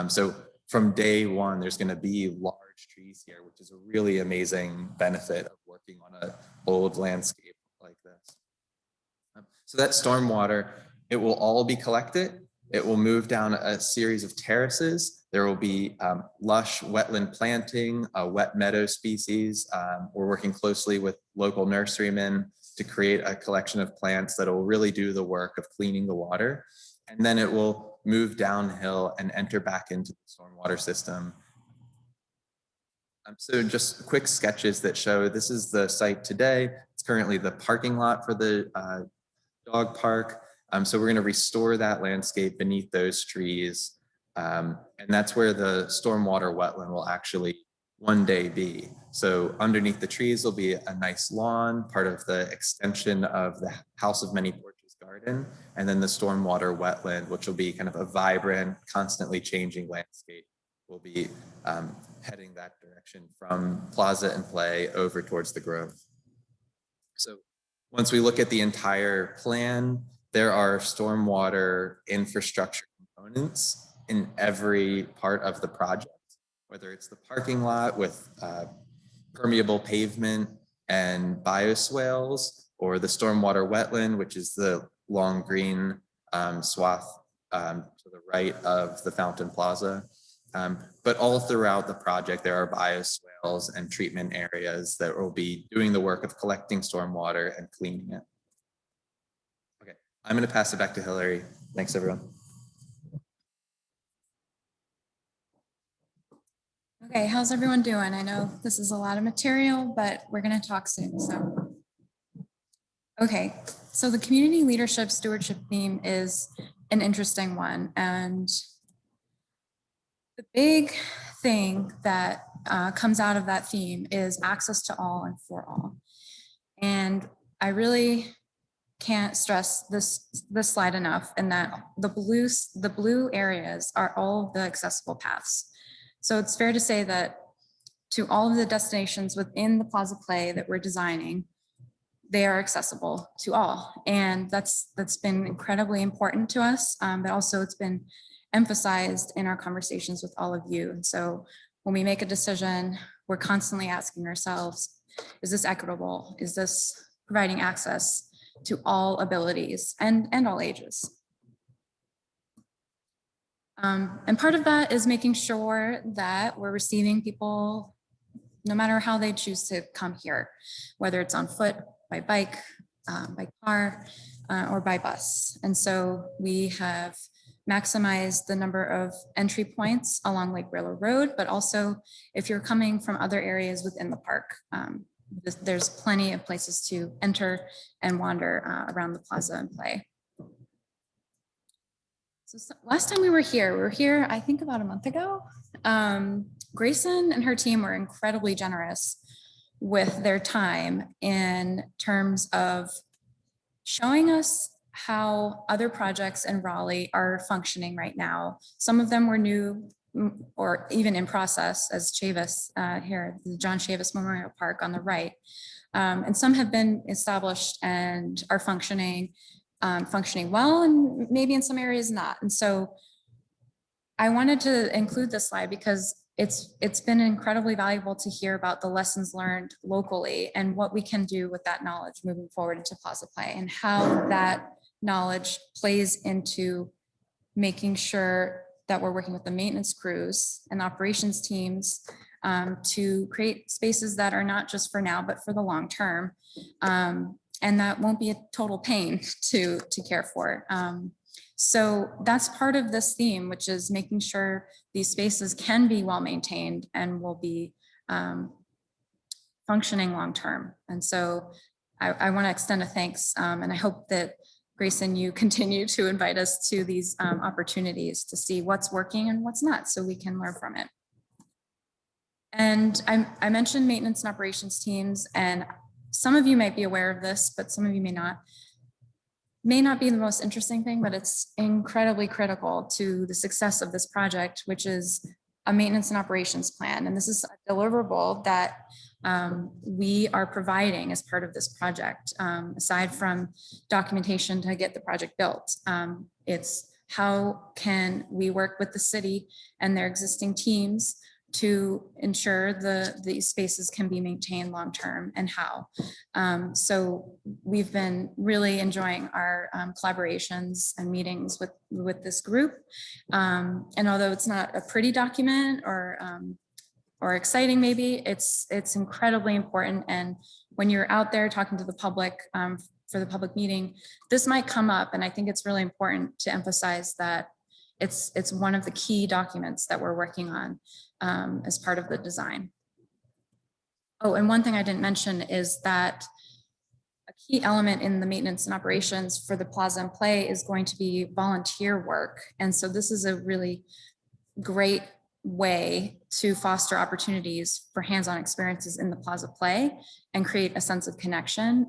So from day one, there's going to be large trees here, which is a really amazing benefit of working on an old landscape like this. So that stormwater, it will all be collected. It will move down a series of terraces. There will be lush wetland planting, wet meadow species. We're working closely with local nurserymen to create a collection of plants that will really do the work of cleaning the water. And then it will move downhill and enter back into the stormwater system. So just quick sketches that show this is the site today. It's currently the parking lot for the dog park. So we're going to restore that landscape beneath those trees. And that's where the stormwater wetland will actually one day be. So underneath the trees will be a nice lawn, part of the extension of the House of Many Porches garden, and then the stormwater wetland, which will be kind of a vibrant, constantly changing landscape. We'll be heading that direction from Plaza and Play over towards the Grove. So once we look at the entire plan, there are stormwater infrastructure components in every part of the project, whether it's the parking lot with permeable pavement and bioswales, or the stormwater wetland, which is the long green swath to the right of the Fountain Plaza. But all throughout the project, there are bioswales and treatment areas that will be doing the work of collecting stormwater and cleaning it. Okay, I'm going to pass it back to Hillary. Thanks, everyone. Okay, how's everyone doing? I know this is a lot of material, but we're going to talk soon. So, okay, so the community leadership stewardship theme is an interesting one. And the big thing that comes out of that theme is access to all and for all. And I really can't stress this slide enough, in that the blue areas are all the accessible paths. So it's fair to say that to all of the destinations within the Plaza Play that we're designing, they are accessible to all. And that's been incredibly important to us, but also it's been emphasized in our conversations with all of you. And so when we make a decision, we're constantly asking ourselves, is this equitable? Is this providing access to all abilities and all ages? And part of that is making sure that we're receiving people, no matter how they choose to come here, whether it's on foot, by bike, by car, or by bus. And so we have maximized the number of entry points along Lake Railroad Road, but also if you're coming from other areas within the park, there's plenty of places to enter and wander around the plaza and play. So last time we were here, I think about a month ago. Grayson and her team were incredibly generous with their time in terms of showing us how other projects in Raleigh are functioning right now. Some of them were new or even in process, as Chavis here, the John Chavis Memorial Park on the right. And some have been established and are functioning well, and maybe in some areas not. And so I wanted to include this slide because it's been incredibly valuable to hear about the lessons learned locally and what we can do with that knowledge moving forward into Plaza Play, and how that knowledge plays into making sure that we're working with the maintenance crews and operations teams to create spaces that are not just for now, but for the long term. And that won't be a total pain to care for. So that's part of this theme, which is making sure these spaces can be well maintained and will be functioning long term. And so I want to extend a thanks, and I hope that Grayson, you continue to invite us to these opportunities to see what's working and what's not, so we can learn from it. And I mentioned maintenance and operations teams, and some of you might be aware of this, but some of you may not. May not be the most interesting thing, but it's incredibly critical to the success of this project, which is a maintenance and operations plan. And this is a deliverable that we are providing as part of this project, aside from documentation to get the project built. It's how can we work with the city and their existing teams to ensure these spaces can be maintained long-term, and how. So we've been really enjoying our collaborations and meetings with this group. And although it's not a pretty document or exciting, maybe, it's incredibly important. And when you're out there talking to the public for the public meeting, this might come up. And I think it's really important to emphasize that it's one of the key documents that we're working on as part of the design. Oh, and one thing I didn't mention is that a key element in the maintenance and operations for the Plaza and Play is going to be volunteer work. And so this is a really great way to foster opportunities for hands-on experiences in the Plaza Play and create a sense of connection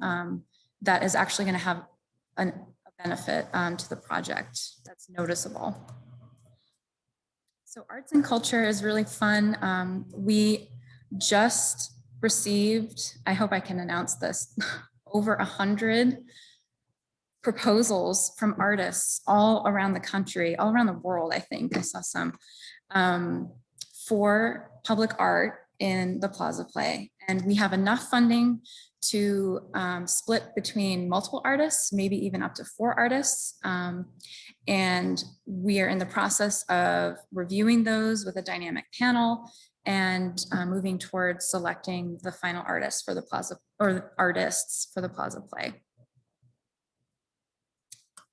that is actually going to have a benefit to the project that's noticeable. So arts and culture is really fun. We just received, I hope I can announce this, over 100 proposals from artists all around the country, all around the world, I think. I saw some, for public art in the Plaza Play. And we have enough funding to split between multiple artists, maybe even up to 4 artists. And we are in the process of reviewing those with a dynamic panel and moving towards selecting the final artists for the Plaza, or artists for the Plaza Play.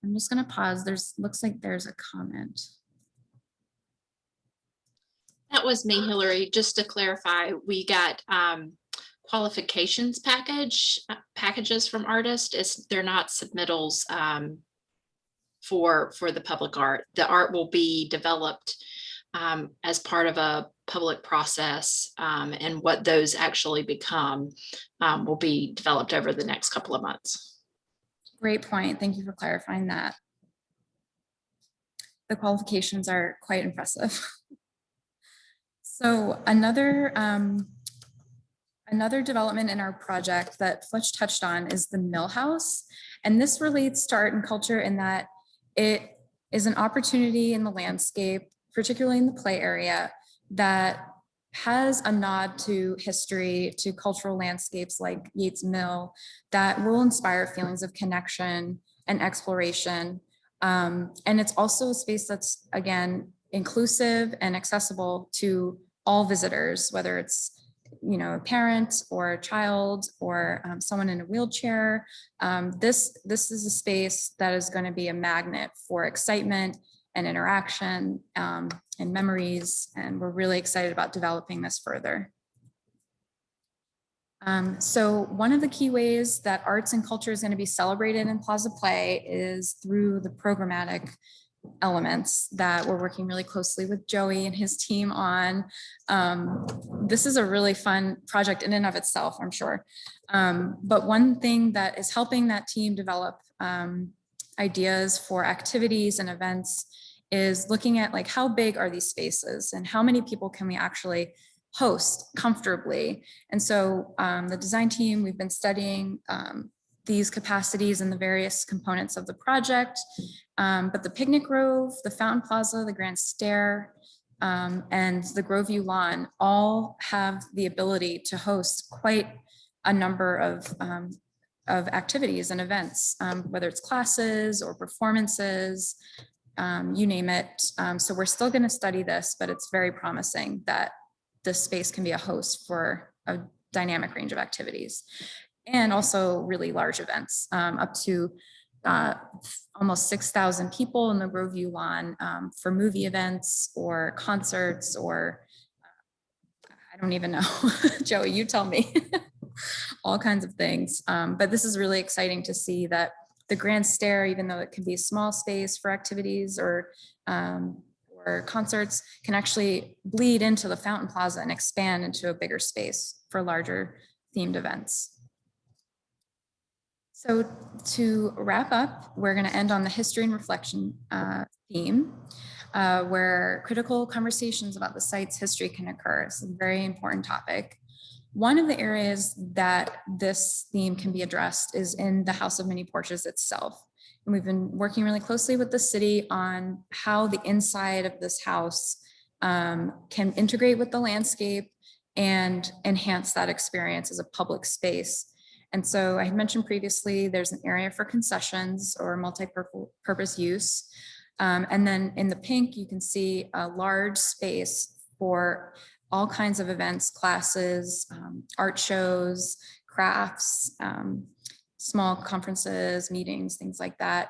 I'm just gonna pause. Looks like there's a comment. That was me, Hillary. Just to clarify, we got qualifications packages from artists. They're not submittals for the public art. The art will be developed as part of a public process, and what those actually become will be developed over the next couple of months. Great point. Thank you for clarifying that. The qualifications are quite impressive. So another development in our project that Fletch touched on is the Milhouse. And this relates to art and culture in that it is an opportunity in the landscape, particularly in the play area, that has a nod to history, to cultural landscapes like Yates Mill, that will inspire feelings of connection and exploration. And it's also a space that's, again, inclusive and accessible to all visitors, whether it's a parent or a child or someone in a wheelchair. This is a space that is going to be a magnet for excitement and interaction and memories, and we're really excited about developing this further. So one of the key ways that arts and culture is going to be celebrated in Plaza Play is through the programmatic elements that we're working really closely with Joey and his team on. This is a really fun project in and of itself, I'm sure. But one thing that is helping that team develop ideas for activities and events is looking at, like, how big are these spaces and how many people can we actually host comfortably. And so the design team, we've been studying these capacities and the various components of the project. But the Picnic Grove, the Fountain Plaza, the Grand Stair, and the Groveview Lawn all have the ability to host quite a number of activities and events, whether it's classes or performances, you name it. So we're still going to study this, but it's very promising that this space can be a host for a dynamic range of activities, and also really large events, up to almost 6,000 people in the Groveview Lawn for movie events or concerts, or I don't even know. Joey, you tell me. All kinds of things. But this is really exciting to see that The grand stair, even though it can be a small space for activities or concerts, can actually bleed into the Fountain Plaza and expand into a bigger space for larger themed events. So to wrap up, we're going to end on the history and reflection theme, where critical conversations about the site's history can occur. It's a very important topic. One of the areas that this theme can be addressed is in the House of Many Porches itself. And we've been working really closely with the city on how the inside of this house can integrate with the landscape and enhance that experience as a public space. And so I had mentioned previously, there's an area for concessions or multi-purpose use. And then in the pink, you can see a large space for all kinds of events, classes, art shows, crafts, small conferences, meetings, things like that.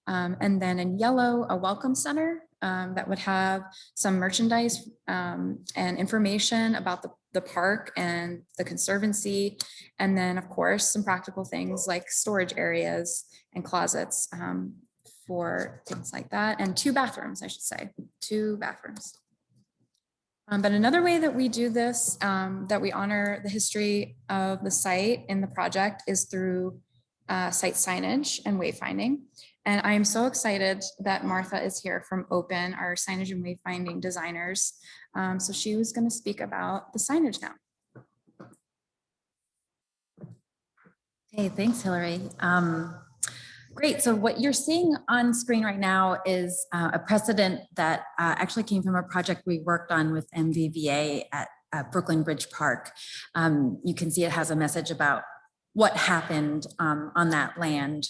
And then in yellow, a welcome center that would have some merchandise and information about the park and the Conservancy. And then of course, some practical things like storage areas and closets for things like that. And 2 bathrooms, I should say, 2 bathrooms. But another way that we do this, that we honor the history of the site in the project, is through site signage and wayfinding. And I am so excited that Martha is here from Open, our signage and wayfinding designers. So she was going to speak about the signage now. Hey, thanks, Hillary. Great. So what you're seeing on screen right now is a precedent that actually came from a project we worked on with MVVA at Brooklyn Bridge Park. You can see it has a message about what happened on that land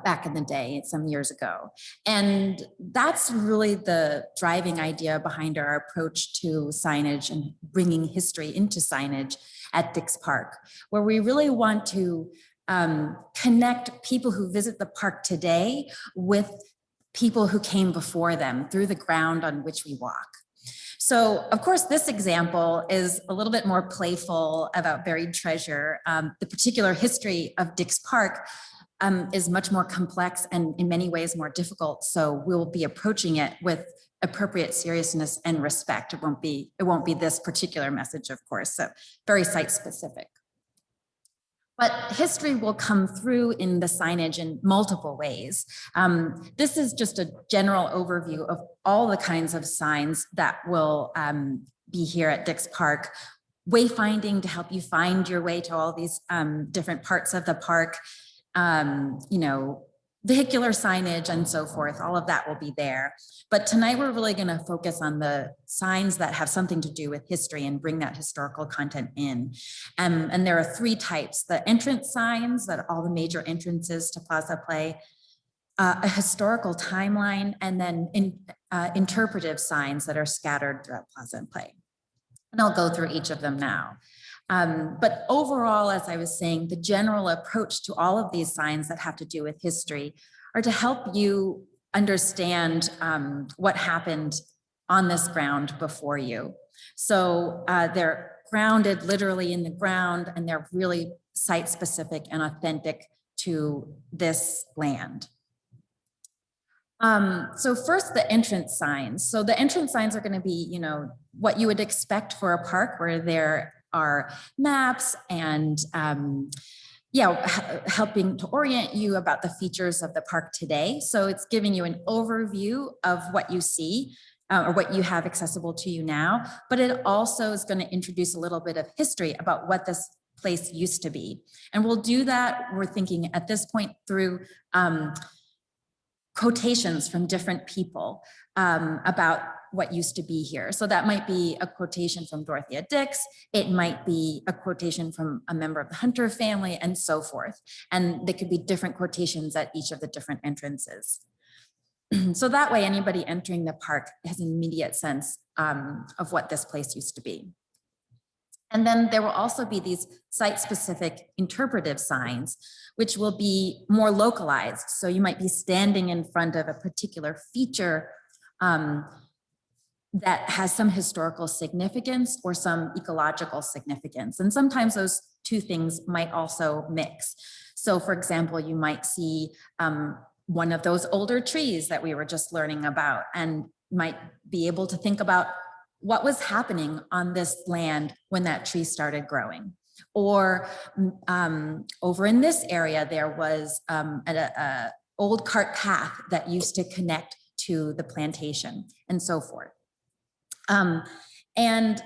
back in the day, some years ago. And that's really the driving idea behind our approach to signage and bringing history into signage at Dix Park, where we really want to connect people who visit the park today with people who came before them through the ground on which we walk. So of course, this example is a little bit more playful about buried treasure. The particular history of Dix Park is much more complex and in many ways more difficult. So we'll be approaching it with appropriate seriousness and respect. It won't be this particular message, of course, so very site specific. But history will come through in the signage in multiple ways. This is just a general overview of all the kinds of signs that will be here at Dix Park. Wayfinding to help you find your way to all these different parts of the park, vehicular signage and so forth, all of that will be there. But tonight we're really going to focus on the signs that have something to do with history and bring that historical content in. And there are 3 types: the entrance signs that all the major entrances to Plaza play, a historical timeline, and then interpretive signs that are scattered throughout Plaza and play. And I'll go through each of them now. But overall, as I was saying, the general approach to all of these signs that have to do with history are to help you understand what happened on this ground before you. So they're grounded literally in the ground, and they're really site specific and authentic to this land. So first, the entrance signs. So the entrance signs are going to be, what you would expect for a park, where there are maps and helping to orient you about the features of the park today. So it's giving you an overview of what you see or what you have accessible to you now, but it also is going to introduce a little bit of history about what this place used to be. And we'll do that, we're thinking at this point, through quotations from different people about what used to be here. So that might be a quotation from Dorothea Dix, it might be a quotation from a member of the Hunter family, and so forth. And they could be different quotations at each of the different entrances. So that way, anybody entering the park has an immediate sense of what this place used to be. And then there will also be these site-specific interpretive signs, which will be more localized. So you might be standing in front of a particular feature that has some historical significance or some ecological significance. And sometimes those two things might also mix. So for example, you might see one of those older trees that we were just learning about, and might be able to think about what was happening on this land when that tree started growing. Or over in this area, there was an old cart path that used to connect to the plantation, and so forth. And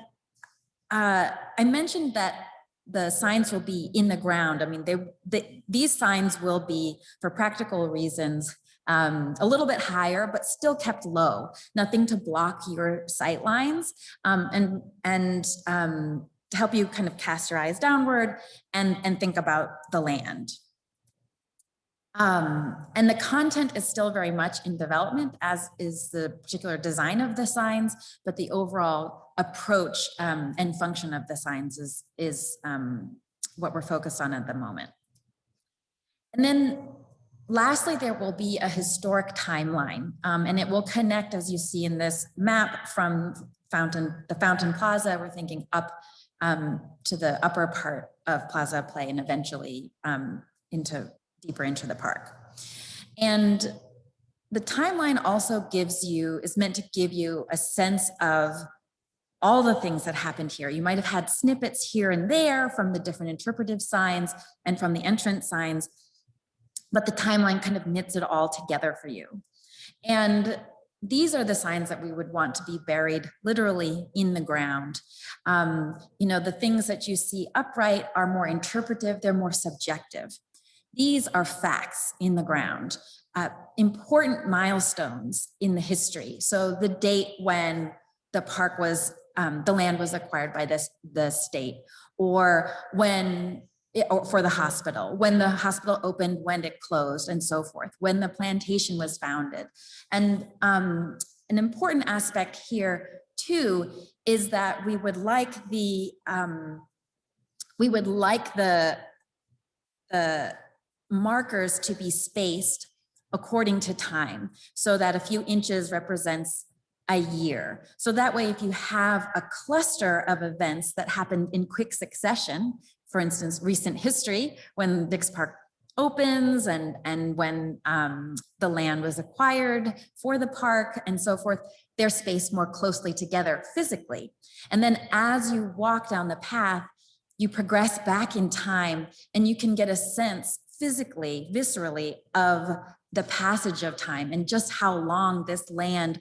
I mentioned that the signs will be in the ground. I mean, these signs will be, for practical reasons, a little bit higher, but still kept low, nothing to block your sight lines, and to help you kind of cast your eyes downward and think about the land. And the content is still very much in development, as is the particular design of the signs, but the overall approach and function of the signs is what we're focused on at the moment. And then lastly, there will be a historic timeline, and it will connect, as you see in this map, from the Fountain Plaza. We're thinking up to the upper part of Plaza Play, and eventually deeper into the park. And the timeline also is meant to give you a sense of all the things that happened here. You might have had snippets here and there from the different interpretive signs and from the entrance signs, but the timeline kind of knits it all together for you. And these are the signs that we would want to be buried literally in the ground. You know, the things that you see upright are more interpretive, they're more subjective. These are facts in the ground, important milestones in the history. So the date when the park was, the land was acquired by the state, or for the hospital, when the hospital opened, when it closed, and so forth, when the plantation was founded. And an important aspect here too is that we would like the markers to be spaced according to time, so that a few inches represents a year. So that way, if you have a cluster of events that happened in quick succession, for instance, recent history, when Dix Park opens and when the land was acquired for the park and so forth, they're spaced more closely together physically. And then as you walk down the path, you progress back in time, and you can get a sense physically, viscerally, of the passage of time and just how long this land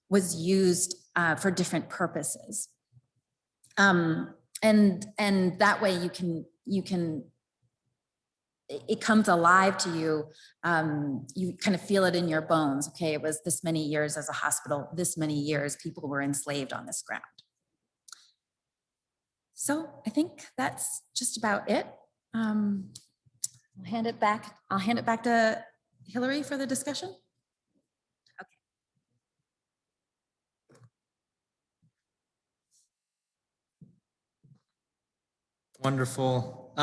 was used for different purposes. And that way you can, it comes alive to you. You kind of feel it in your bones. Okay, it was this many years as a hospital, this many years people were enslaved on this ground. So I think that's just about it. I'll hand it back to Hillary for the discussion. Okay. Wonderful.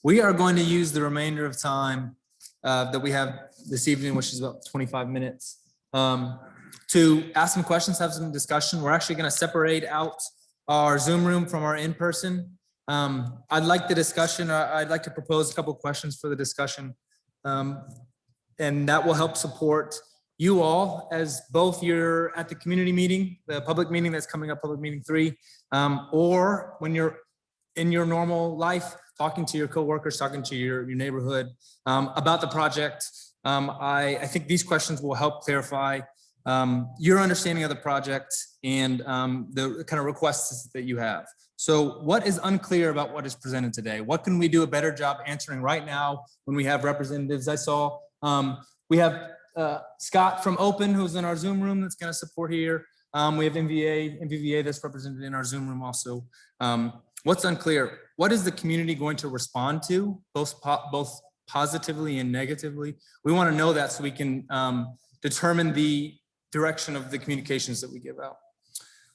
We are going to use the remainder of time that we have this evening, which is about 25 minutes, to ask some questions, have some discussion. We're actually going to separate out our Zoom room from our in-person. I'd like the discussion. I'd like to propose a couple of questions for the discussion, and that will help support you all as both you're at the community meeting, the public meeting that's coming up, public meeting 3, or when you're in your normal life, talking to your coworkers, talking to your neighborhood about the project. I think these questions will help clarify your understanding of the project and the kind of requests that you have. So what is unclear about what is presented today? What can we do a better job answering right now when we have representatives? I saw we have Scott from Open, who's in our Zoom room, that's going to support here. We have MVVA that's represented in our Zoom room also. What's unclear? What is the community going to respond to, both positively and negatively? We want to know that so we can determine the direction of the communications that we give out.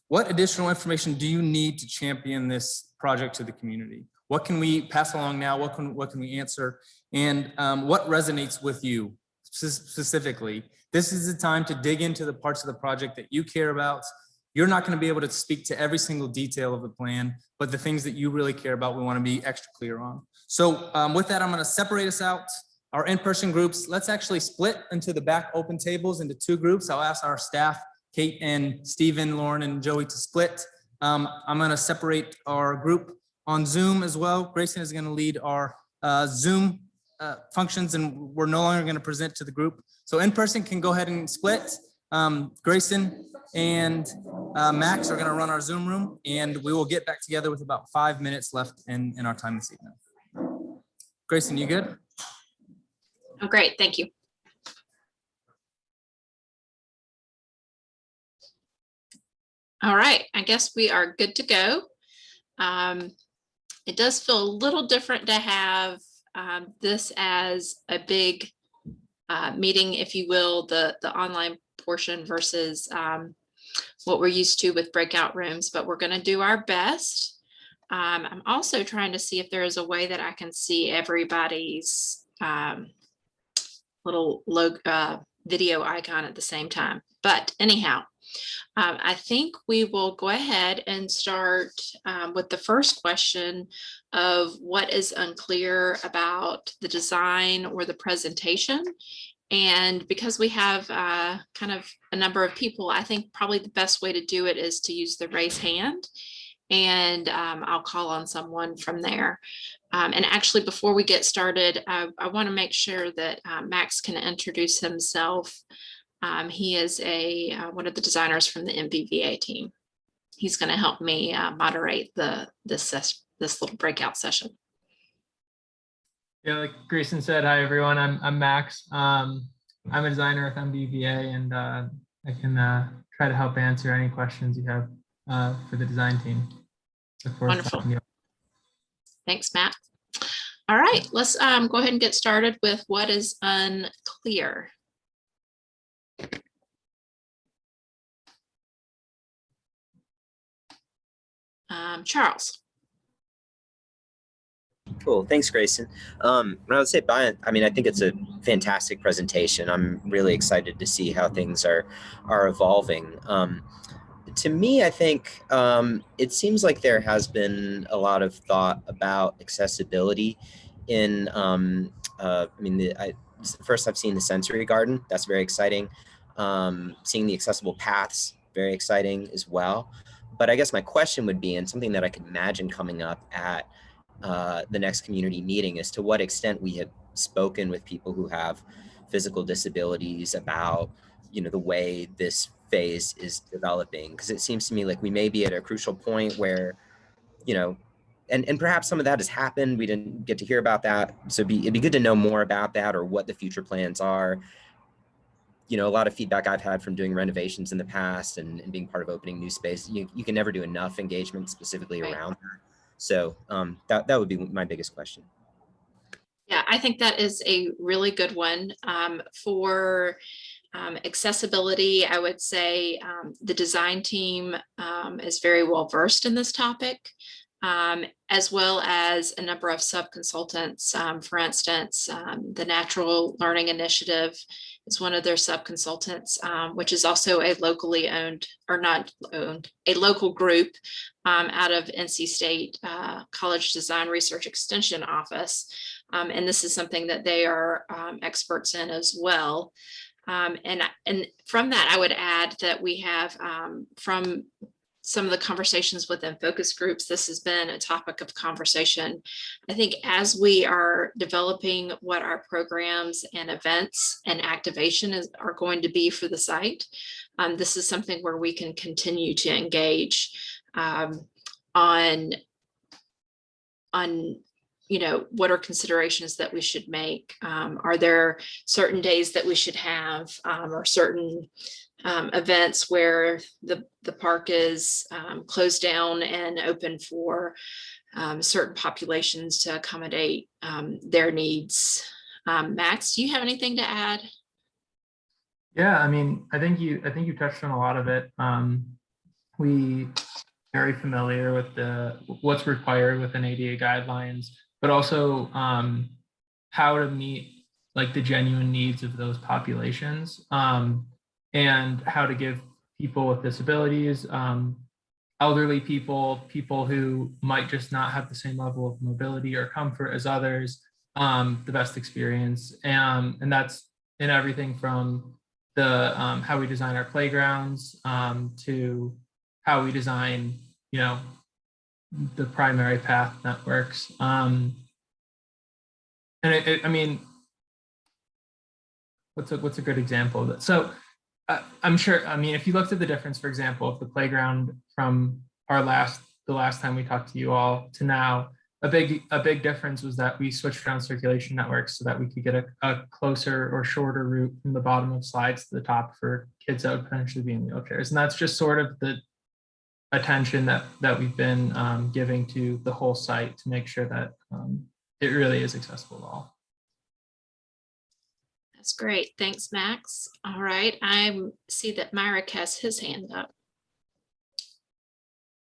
What additional information do you need to champion this project to the community? What can we pass along now? What can we answer? And what resonates with you specifically? This is the time to dig into the parts of the project that you care about You're not going to be able to speak to every single detail of the plan, but the things that you really care about, we want to be extra clear on. So with that, I'm going to separate us out. Our in-person groups, let's actually split into the back open tables into 2 groups. I'll ask our staff, Kate and Stephen, Lauren and Joey, to split. I'm going to separate our group on Zoom as well. Grayson is going to lead our Zoom functions, and we're no longer going to present to the group. So in-person can go ahead and split. Grayson and Max are going to run our Zoom room, and we will get back together with about 5 minutes left in our time this evening. Grayson, you good? Oh, great. Thank you. All right. I guess we are good to go. It does feel a little different to have this as a big meeting, if you will, the online portion versus what we're used to with breakout rooms, but we're going to do our best. I'm also trying to see if there is a way that I can see everybody's little video icon at the same time. But anyhow, I think we will go ahead and start with the first question of what is unclear about the design or the presentation. And because we have kind of a number of people, I think probably the best way to do it is to use the raise hand. And I'll call on someone from there. And actually, before we get started, I want to make sure that Max can introduce himself. He is one of the designers from the MVVA team. He's going to help me moderate this little breakout session. Yeah, like Grayson said, hi everyone. I'm Max. I'm a designer with MVVA, and I can try to help answer any questions you have for the design team. Wonderful. Thanks, Matt. All right, let's go ahead and get started with what is unclear. Charles. Cool. Thanks, Grayson. I would say, I think it's a fantastic presentation. I'm really excited to see how things are evolving. To me, I think it seems like there has been a lot of thought about accessibility in, first I've seen the sensory garden. That's very exciting. Seeing the accessible paths, very exciting as well. But I guess my question would be, and something that I could imagine coming up at the next community meeting, is to what extent we have spoken with people who have physical disabilities about, the way this phase is developing. Because it seems to me like we may be at a crucial point where, and perhaps some of that has happened. We didn't get to hear about that. So it'd be good to know more about that, or what the future plans are. A lot of feedback I've had from doing renovations in the past and being part of opening new space, you can never do enough engagement specifically around that. So that would be my biggest question. Yeah, I think that is a really good one. For accessibility, I would say the design team is very well versed in this topic, as well as a number of sub-consultants. For instance, the Natural Learning Initiative is one of their sub-consultants, which is also a locally owned, or not owned, a local group out of NC State College Design Research Extension Office. And this is something that they are experts in as well. And from that, I would add that we have from some of the conversations within focus groups, this has been a topic of conversation. I think as we are developing what our programs and events and activation are going to be for the site, this is something where we can continue to engage on what are considerations that we should make? Are there certain days that we should have, or certain events where the park is closed down and open for certain populations to accommodate their needs? Max, do you have anything to add? Yeah, I think you touched on a lot of it. We very familiar with what's required within ADA guidelines, but also how to meet like the genuine needs of those populations, and how to give people with disabilities, elderly people, people who might just not have the same level of mobility or comfort as others, the best experience. And that's in everything from the how we design our playgrounds to how we design, you know, the primary path networks. And I mean, what's a good example of that? So I'm sure, I mean, if you looked at the difference, for example, of the playground from the last time we talked to you all to now, a big difference was that we switched around circulation networks so that we could get a closer or shorter route from the bottom of slides to the top for kids that would potentially be in wheelchairs. And that's just sort of the attention that we've been giving to the whole site to make sure that it really is accessible to all. That's great. Thanks, Max. All right. I see that Myrick has his hand up.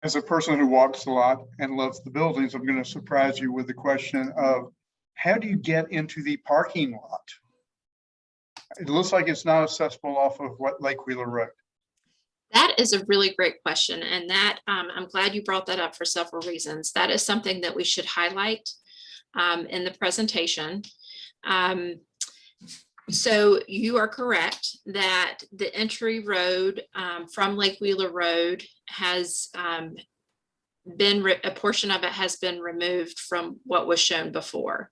As a person who walks a lot and loves the buildings, I'm going to surprise you with the question of how do you get into the parking lot? It looks like it's not accessible off of Lake Wheeler Road. That is a really great question. And that I'm glad you brought that up for several reasons. That is something that we should highlight in the presentation. So you are correct that the entry road from Lake Wheeler Road has a portion of it has been removed from what was shown before.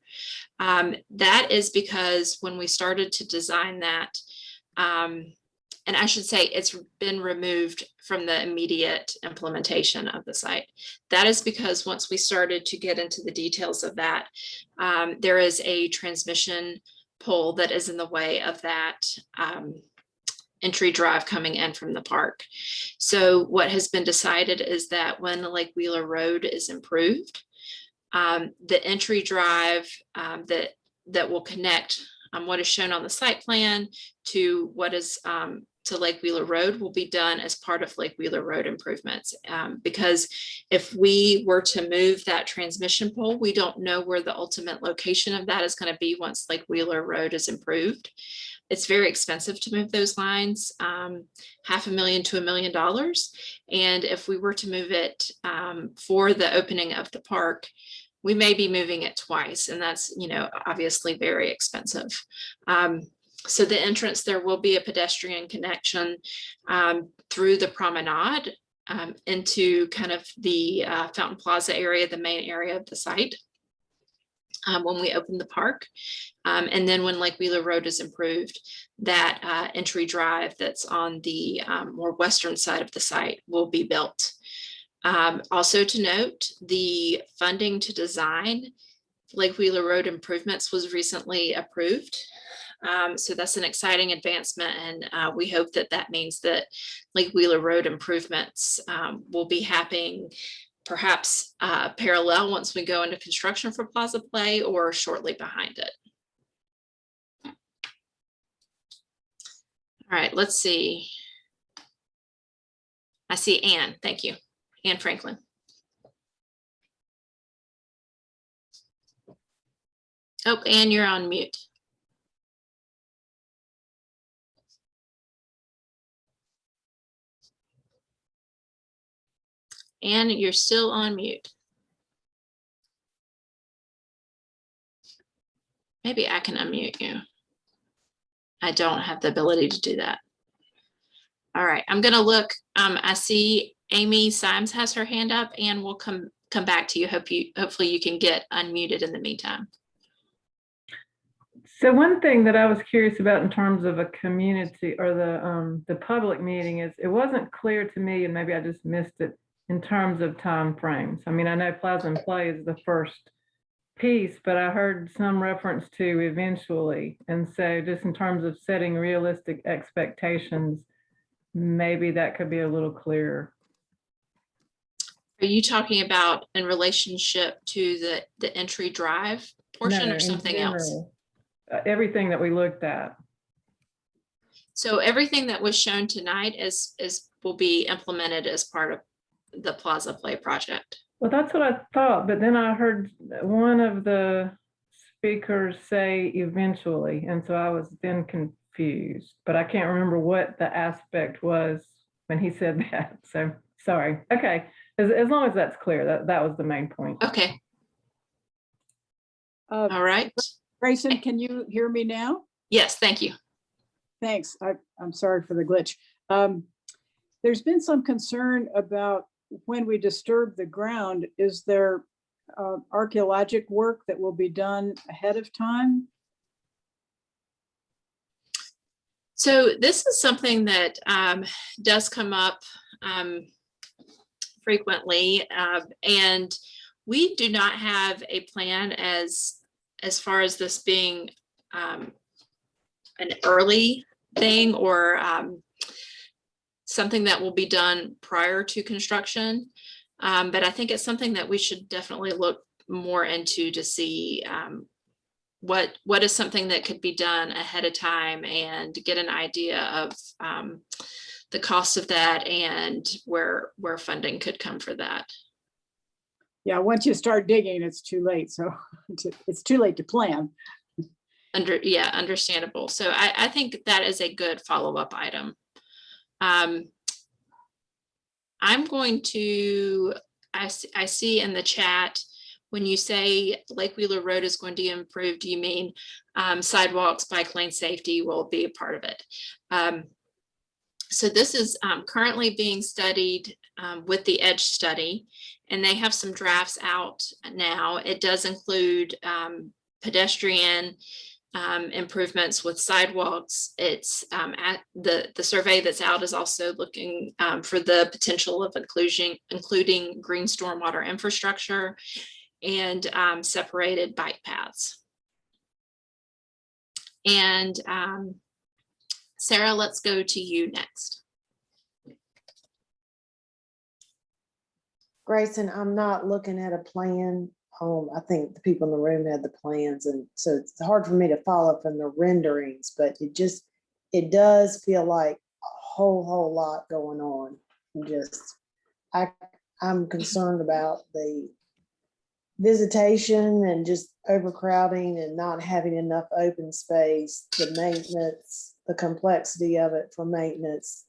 That is because when we started to design that, and I should say it's been removed from the immediate implementation of the site. That is because once we started to get into the details of that, there is a transmission pole that is in the way of that entry drive coming in from the park. So what has been decided is that when the Lake Wheeler Road is improved, the entry drive that will connect what is shown on the site plan to what is to Lake Wheeler Road will be done as part of Lake Wheeler Road improvements. Because if we were to move that transmission pole, we don't know where the ultimate location of that is going to be once Lake Wheeler Road is improved. It's very expensive to move those lines, $500,000 to $1 million. And if we were to move it for the opening of the park, we may be moving it twice, and that's, you know, obviously very expensive. So the entrance, there will be a pedestrian connection through the promenade into kind of the Fountain Plaza area, the main area of the site when we open the park. And then when Lake Wheeler Road is improved, that entry drive that's on the more western side of the site will be built. Also to note, the funding to design Lake Wheeler Road improvements was recently approved. So that's an exciting advancement, and we hope that that means that Lake Wheeler Road improvements will be happening perhaps parallel once we go into construction for Plaza Play or shortly behind it. All right, let's see. I see Anne, thank you. Anne Franklin. Oh, Anne, you're on mute. Anne, you're still on mute. Maybe I can unmute you. I don't have the ability to do that. All right, I'm gonna look. I see Amy Symes has her hand up, and we'll come back to you. Hopefully you can get unmuted in the meantime. So one thing that I was curious about in terms of a community or the public meeting is it wasn't clear to me, and maybe I just missed it, in terms of time frames. I mean, I know Plaza and Play is the first piece, but I heard some reference to eventually. And so just in terms of setting realistic expectations, maybe that could be a little clearer. Are you talking about in relationship to the entry drive portion or something else? Everything that we looked at. So everything that was shown tonight will be implemented as part of the Plaza Play project. Well, that's what I thought, but then I heard one of the speakers say eventually, and so I was then confused, but I can't remember what the aspect was when he said that. So sorry. Okay. As long as that's clear, that was the main point. Okay. All right. Grayson, can you hear me now? Yes, thank you. Thanks. I'm sorry for the glitch. There's been some concern about when we disturb the ground, is there archaeologic work that will be done ahead of time? So this is something that does come up frequently, and we do not have a plan as far as this being an early thing or something that will be done prior to construction. But I think it's something that we should definitely look more into to see what is something that could be done ahead of time and get an idea of the cost of that and where funding could come for that. Yeah, once you start digging, it's too late. So it's too late to plan. Understandable. So I think that is a good follow-up item. I'm going to, I see in the chat, when you say Lake Wheeler Road is going to be improved, do you mean sidewalks, bike lane safety will be a part of it? So this is currently being studied with the EDGE study, and they have some drafts out now. It does include pedestrian improvements with sidewalks. It's at the survey that's out is also looking for the potential of including green stormwater infrastructure and separated bike paths. And Sarah, let's go to you next. Grayson, I'm not looking at a plan. I think the people in the room had the plans, and so it's hard for me to follow from the renderings, but it does feel like a whole lot going on. I'm concerned about the visitation and just overcrowding and not having enough open space, the maintenance, the complexity of it for maintenance,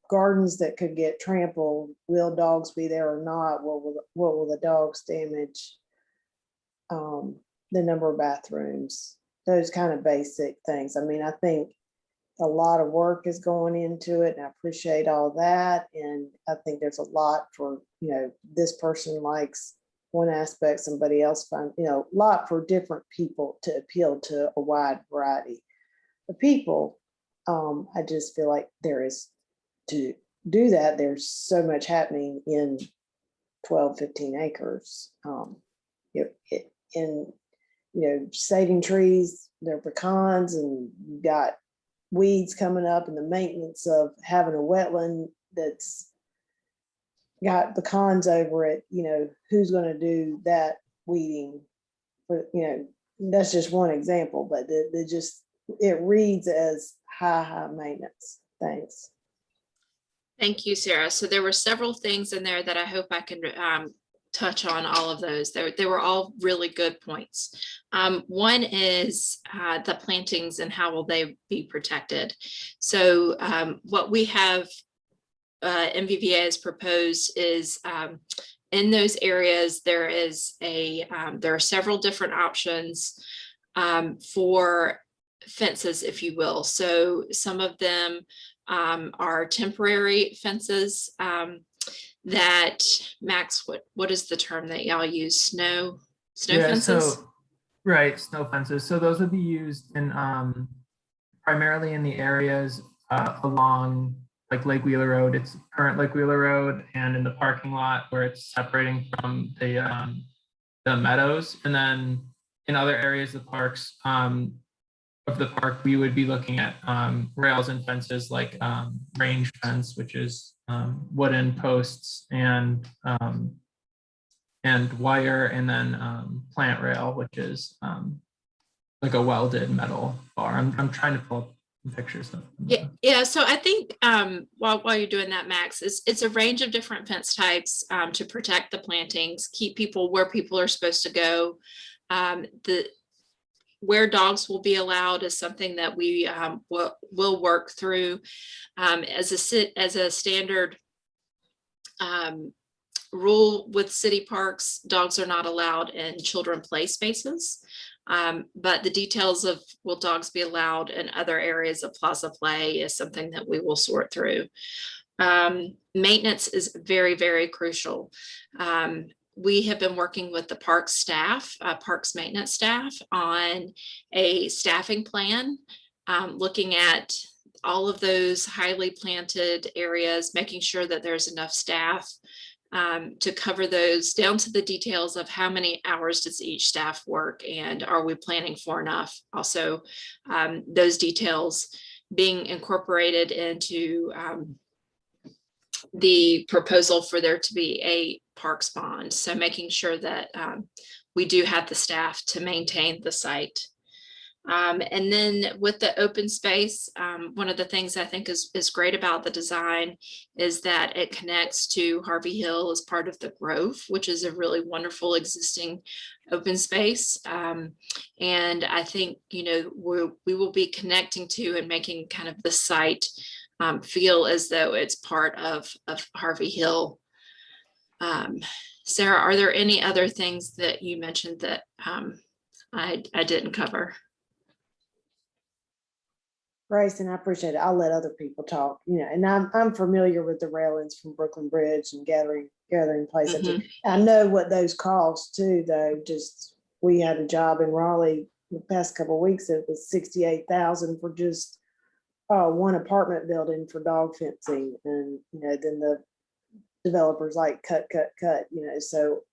gardens that could get trampled. Will dogs be there or not? What will the dogs damage? The number of bathrooms, those kind of basic things. I mean, I think a lot of work is going into it, and I appreciate all that. And I think there's a lot for, this person likes one aspect, somebody else finds, a lot for different people to appeal to a wide variety of people. I just feel like there is, to do that, there's so much happening in 12, 15 acres. Saving trees, there are pecans, and you've got weeds coming up, and the maintenance of having a wetland that's got pecans over it, who's going to do that weeding? That's just one example, but it reads as high maintenance. Thanks. Thank you, Sarah. So there were several things in there that I hope I can touch on all of those. They were all really good points. One is the plantings and how will they be protected. So what we have MVVA has proposed is in those areas there are several different options for fences, if you will. So some of them are temporary fences that, Max, what is the term that y'all use? Snow fences? Right, snow fences. So those would be used in primarily in the areas along like Lake Wheeler Road. It's current Lake Wheeler Road, and in the parking lot where it's separating from the meadows. And then in other areas of parks of the park, we would be looking at rails and fences like range fence, which is wooden posts and wire, and then plant rail, which is like a welded metal bar. I'm trying to pull up pictures of them. Yeah. So I think while you're doing that, Max, it's a range of different fence types to protect the plantings, keep people where people are supposed to go. where dogs will be allowed is something that we will work through as a standard rule with city parks. Dogs are not allowed in children play spaces. But the details of will dogs be allowed in other areas of plaza play is something that we will sort through. Maintenance is very, very crucial. We have been working with the parks staff, parks maintenance staff, on a staffing plan, looking at all of those highly planted areas, making sure that there's enough staff to cover those down to the details of how many hours does each staff work and are we planning for enough. Also, those details being incorporated into the proposal for there to be a parks bond. So making sure that we do have the staff to maintain the site. And then with the open space, one of the things I think is great about the design is that it connects to Harvey Hill as part of the Grove, which is a really wonderful existing open space. And I think, you know, we will be connecting to and making kind of the site feel as though it's part of Harvey Hill. Sarah, are there any other things that you mentioned that I didn't cover? Grayson, I appreciate it. I'll let other people talk, you know, and I'm familiar with the railings from Brooklyn Bridge and gathering place. I know what those cost too, though. Just, we had a job in Raleigh the past couple of weeks. It was $68,000 for just one apartment building for dog fencing. And, you know, then the developers like cut, you know, so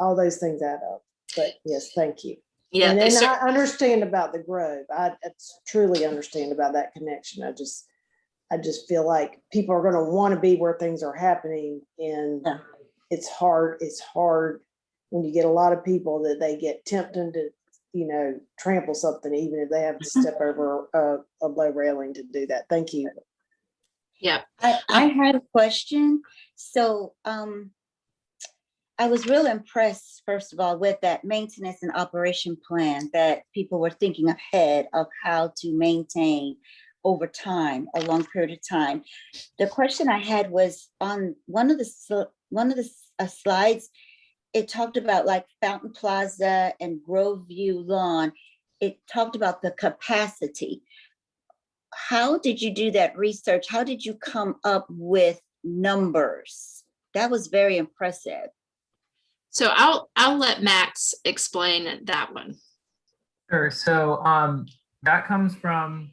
all those things add up. But yes, thank you. Yeah, and I understand about the Grove. I truly understand about that connection. I just feel like people are going to want to be where things are happening, and it's hard. It's hard when you get a lot of people that they get tempted to, you know, trample something, even if they have to step over a low railing to do that. Thank you. Yeah, I had a question. So, I was real impressed, first of all, with that maintenance and operation plan that people were thinking ahead of how to maintain over time, a long period of time. The question I had was on one of the slides, it talked about like Fountain Plaza and Grove View Lawn. It talked about the capacity. How did you do that research? How did you come up with numbers? That was very impressive. so I'll let Max explain that one. Sure. So that comes from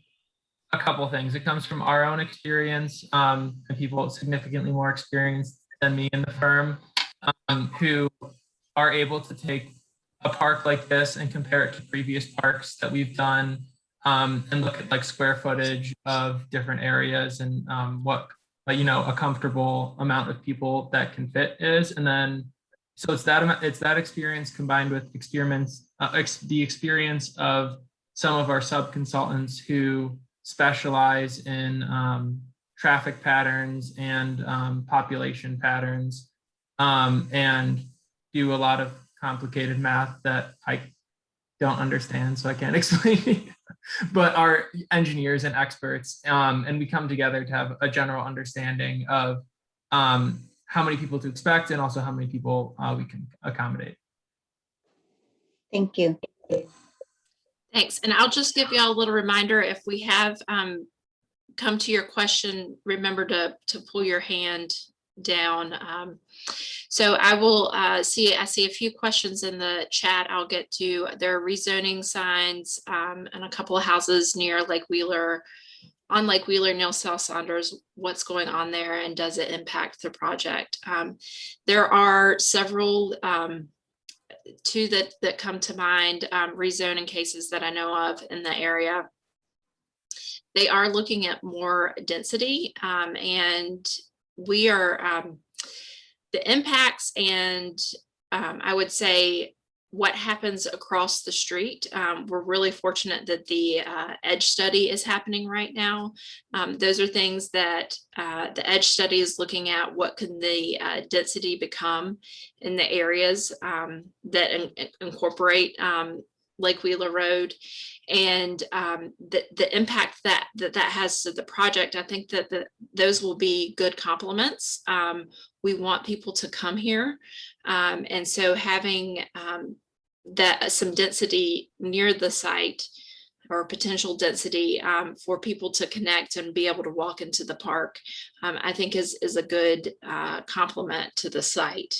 a couple of things. It comes from our own experience and people significantly more experienced than me in the firm who are able to take a park like this and compare it to previous parks that we've done and look at like square footage of different areas and what, you know, a comfortable amount of people that can fit is. And then so it's that experience combined with the experience of some of our sub-consultants who specialize in traffic patterns and population patterns and do a lot of complicated math that I don't understand, so I can't explain, but are engineers and experts. And we come together to have a general understanding of how many people to expect and also how many people we can accommodate. Thank you. Thanks. And I'll just give you all a little reminder, if we have come to your question, remember to pull your hand down. So I will I see a few questions in the chat. I'll get to. There are rezoning signs and a couple of houses near Lake Wheeler, on Lake Wheeler, near South Saunders. What's going on there and does it impact the project? There are several, two that come to mind, rezoning cases that I know of in the area. They are looking at more density and we are, the impacts and I would say what happens across the street. We're really fortunate that the EDGE study is happening right now. Those are things that the EDGE study is looking at. What can the density become in the areas that incorporate Lake Wheeler Road, and the impact that has to the project. I think that those will be good complements. We want people to come here, and so having that some density near the site, or potential density for people to connect and be able to walk into the park, I think is a good complement to the site.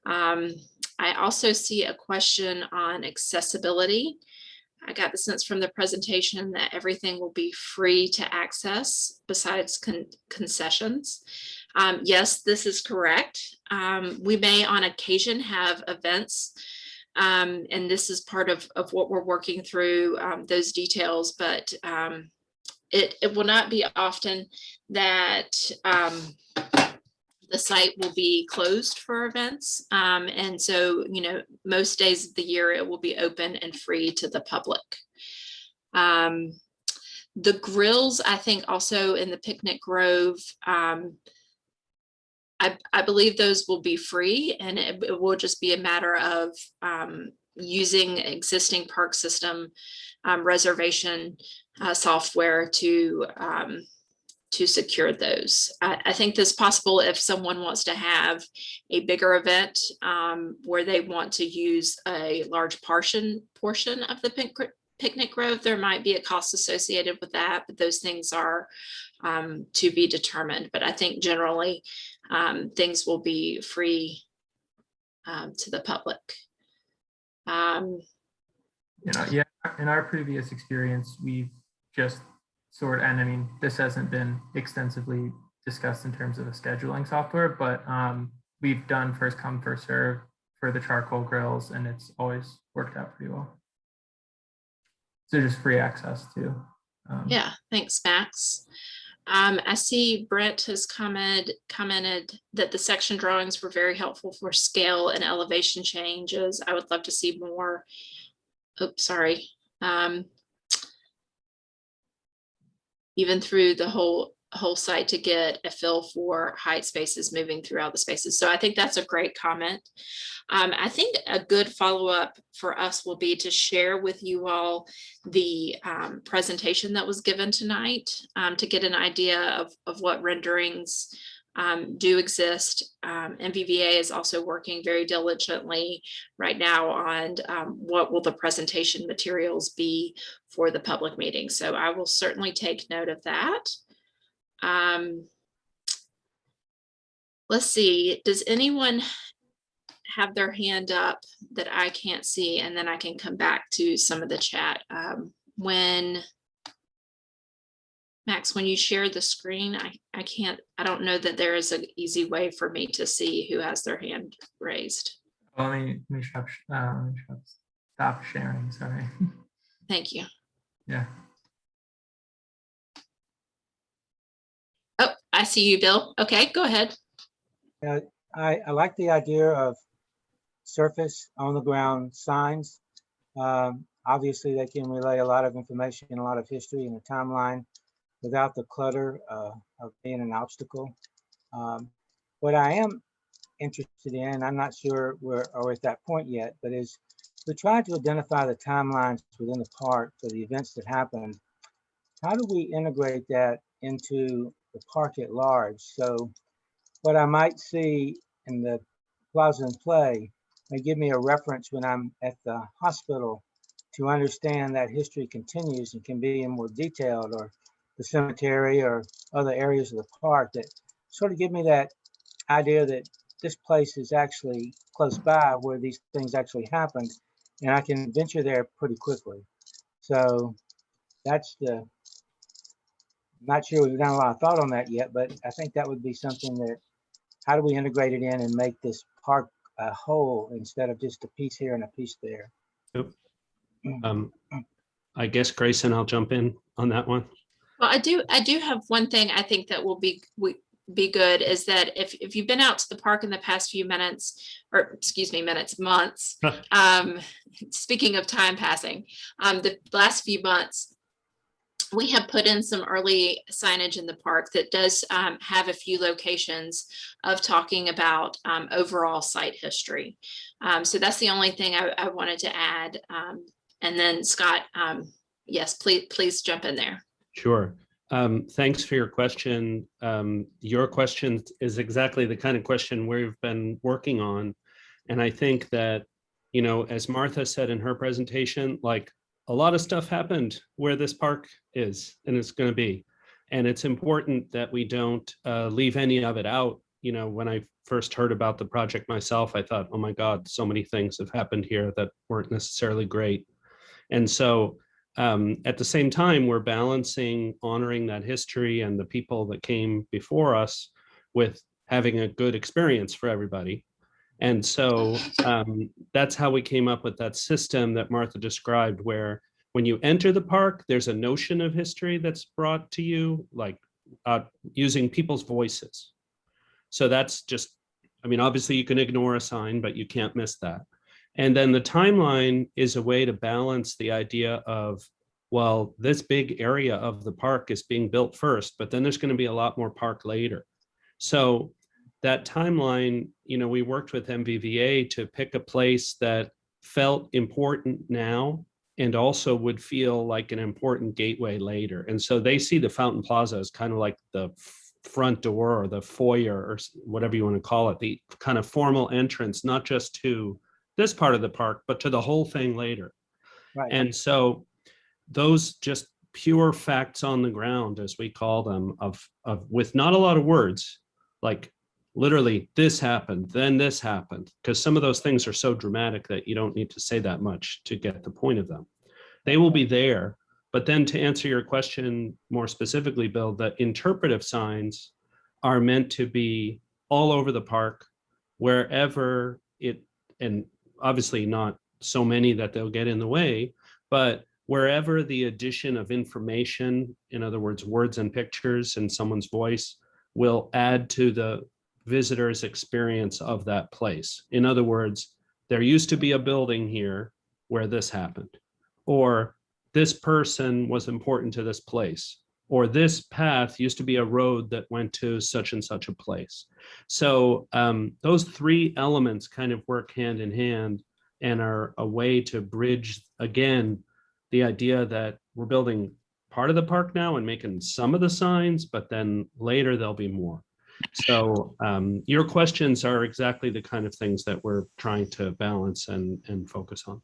I also see a question on accessibility. I got the sense from the presentation that everything will be free to access besides concessions. Yes, this is correct. We may on occasion have events, and this is part of what we're working through, those details, but it will not be often that the site will be closed for events. And so, you know, most days of the year it will be open and free to the public. The grills, I think also in the Picnic Grove, I believe those will be free, and it will just be a matter of using existing park system reservation software to secure those. I think this is possible if someone wants to have a bigger event where they want to use a large portion of the Picnic Grove. There might be a cost associated with that, but those things are to be determined. But I think generally things will be free to the public. You know, yeah, in our previous experience, we've just and I mean, this hasn't been extensively discussed in terms of a scheduling software, but we've done first come, first serve for the charcoal grills, and it's always worked out pretty well. So just free access to. Yeah, thanks, Max. I see Brent has commented that the section drawings were very helpful for scale and elevation changes. I would love to see more. Oops, sorry. Even through the whole site to get a feel for height spaces moving throughout the spaces. So I think that's a great comment. I think a good follow-up for us will be to share with you all the presentation that was given tonight to get an idea of what renderings do exist. MVVA is also working very diligently right now on what will the presentation materials be for the public meeting. So I will certainly take note of that. Let's see, does anyone have their hand up that I can't see? And then I can come back to some of the chat. Max, when you share the screen, I don't know that there is an easy way for me to see who has their hand raised. Well, let me stop sharing, sorry. Thank you. Yeah. Oh, I see you, Bill. Okay, go ahead. I like the idea of surface on the ground signs. Obviously, they can relay a lot of information and a lot of history in the timeline without the clutter of being an obstacle. What I am interested in, I'm not sure we're at that point yet, but is we tried to identify the timelines within the park for the events that happened. How do we integrate that into the park at large? So what I might see in the Plaza and Play may give me a reference when I'm at the hospital to understand that history continues and can be in more detailed, or the cemetery or other areas of the park that sort of give me that idea that this place is actually close by where these things actually happened, and I can venture there pretty quickly. So that's not sure we've done a lot of thought on that yet, but I think that would be something that, how do we integrate it in and make this park a whole instead of just a piece here and a piece there? Yep. I guess Grayson, I'll jump in on that one. Well, I do have one thing I think that will be good is that if you've been out to the park in the past few months, speaking of time passing, the last few months, we have put in some early signage in the park that does have a few locations of talking about overall site history. So that's the only thing I wanted to add And then Scott, yes, please jump in there. Sure. Thanks for your question. Your question is exactly the kind of question we've been working on. And I think that, you know, as Martha said in her presentation, like a lot of stuff happened where this park is and it's going to be. And it's important that we don't leave any of it out. You know, when I first heard about the project myself, I thought, oh my God, so many things have happened here that weren't necessarily great. And so at the same time, we're balancing honoring that history and the people that came before us with having a good experience for everybody. And so that's how we came up with that system that Martha described, where when you enter the park, there's a notion of history that's brought to you, like using people's voices. So that's just, I mean, obviously you can ignore a sign, but you can't miss that. And then the timeline is a way to balance the idea of, well, this big area of the park is being built first, but then there's going to be a lot more park later. So that timeline, you know, we worked with MVVA to pick a place that felt important now and also would feel like an important gateway later. And so they see the Fountain Plaza as kind of like the front door or the foyer or whatever you want to call it, the kind of formal entrance, not just to this part of the park, but to the whole thing later. Right. And so those just pure facts on the ground, as we call them, of with not a lot of words, like literally this happened, then this happened, because some of those things are so dramatic that you don't need to say that much to get the point of them. They will be there. But then to answer your question more specifically, Bill, the interpretive signs are meant to be all over the park, wherever it, and obviously not so many that they'll get in the way, but wherever the addition of information, in other words, words and pictures and someone's voice, will add to the visitor's experience of that place. In other words, there used to be a building here where this happened, or this person was important to this place, or this path used to be a road that went to such and such a place. So those three elements kind of work hand in hand and are a way to bridge, again, the idea that we're building part of the park now and making some of the signs, but then later there'll be more. So your questions are exactly the kind of things that we're trying to balance and focus on.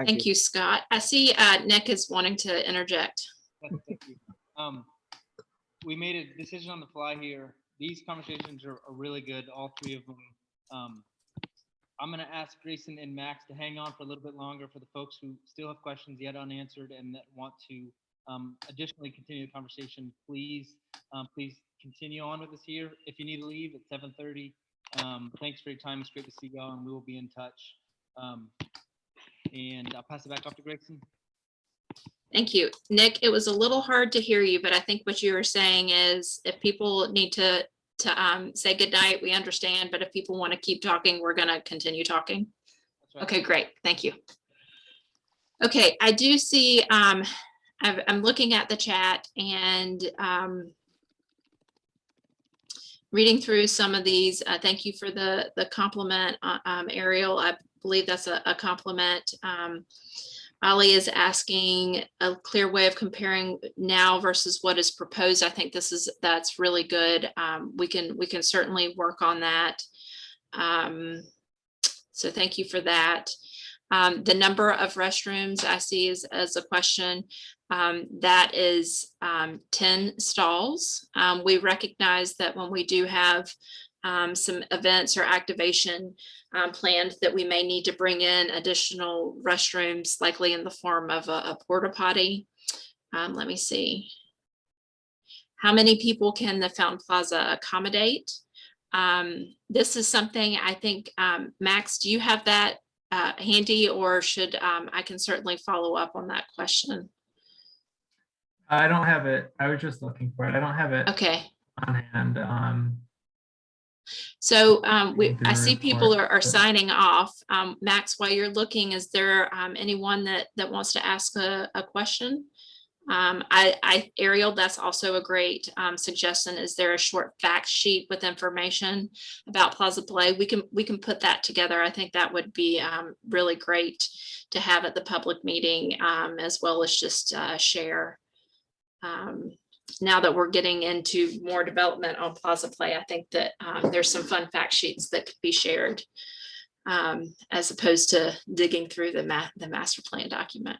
Thank you, Scott. I see Nick is wanting to interject. Thank you. We made a decision on the fly here. These conversations are really good, all three of them. I'm going to ask Grayson and Max to hang on for a little bit longer for the folks who still have questions yet unanswered and that want to additionally continue the conversation. Please continue on with us here. If you need to leave at 7:30, thanks for your time. It's great to see y'all, and we will be in touch. And I'll pass it back off to Grayson. Thank you, Nick. It was a little hard to hear you, but I think what you were saying is if people need to say good night, we understand. But if people want to keep talking, we're going to continue talking. That's right. Okay, great. Thank you. Okay, I do see. I'm looking at the chat and reading through some of these. Thank you for the compliment, Ariel. I believe that's a compliment. Ali is asking a clear way of comparing now versus what is proposed. I think that's really good. We can certainly work on that. So thank you for that. The number of restrooms I see as a question. That is 10 stalls. We recognize that when we do have some events or activation planned, that we may need to bring in additional restrooms, likely in the form of a porta potty. Let me see. How many people can the Fountain Plaza accommodate? This is something I think, Max, do you have that handy, or should I can certainly follow up on that question? I don't have it. I was just looking for it. I don't have it. Okay. On hand. So I see people are signing off. Max, while you're looking, is there anyone that wants to ask a question? Ariel, that's also a great suggestion. Is there a short fact sheet with information about Plaza Play? We can put that together. I think that would be really great to have at the public meeting, as well as just share. Now that we're getting into more development on Plaza Play, I think that there's some fun fact sheets that could be shared, as opposed to digging through the master plan document.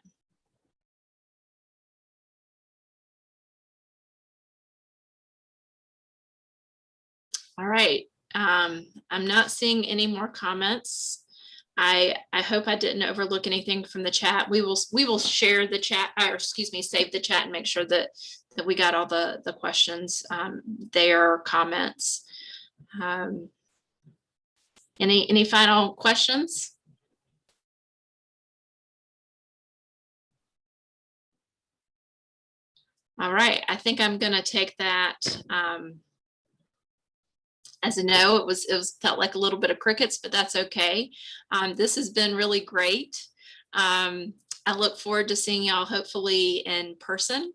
All right, I'm not seeing any more comments. I hope I didn't overlook anything from the chat. We will share the chat, or excuse me, save the chat and make sure that we got all the questions there, comments. Any final questions? All right, I think I'm gonna take that as a no. It was felt like a little bit of crickets, but that's okay. This has been really great. I look forward to seeing y'all hopefully in person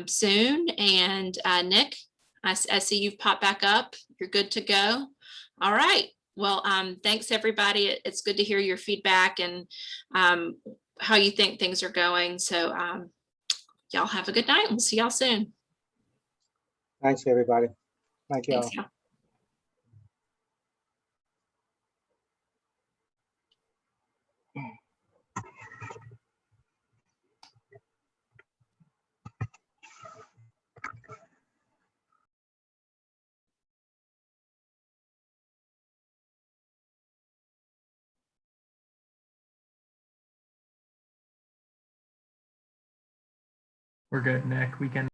soon. And Nick, I see you've popped back up. You're good to go. All right. Well, thanks everybody. It's good to hear your feedback and how you think things are going. So y'all have a good night. We'll see y'all soon. Thanks, everybody. Thank you all. Thanks, y'all. We're good, Nick. We can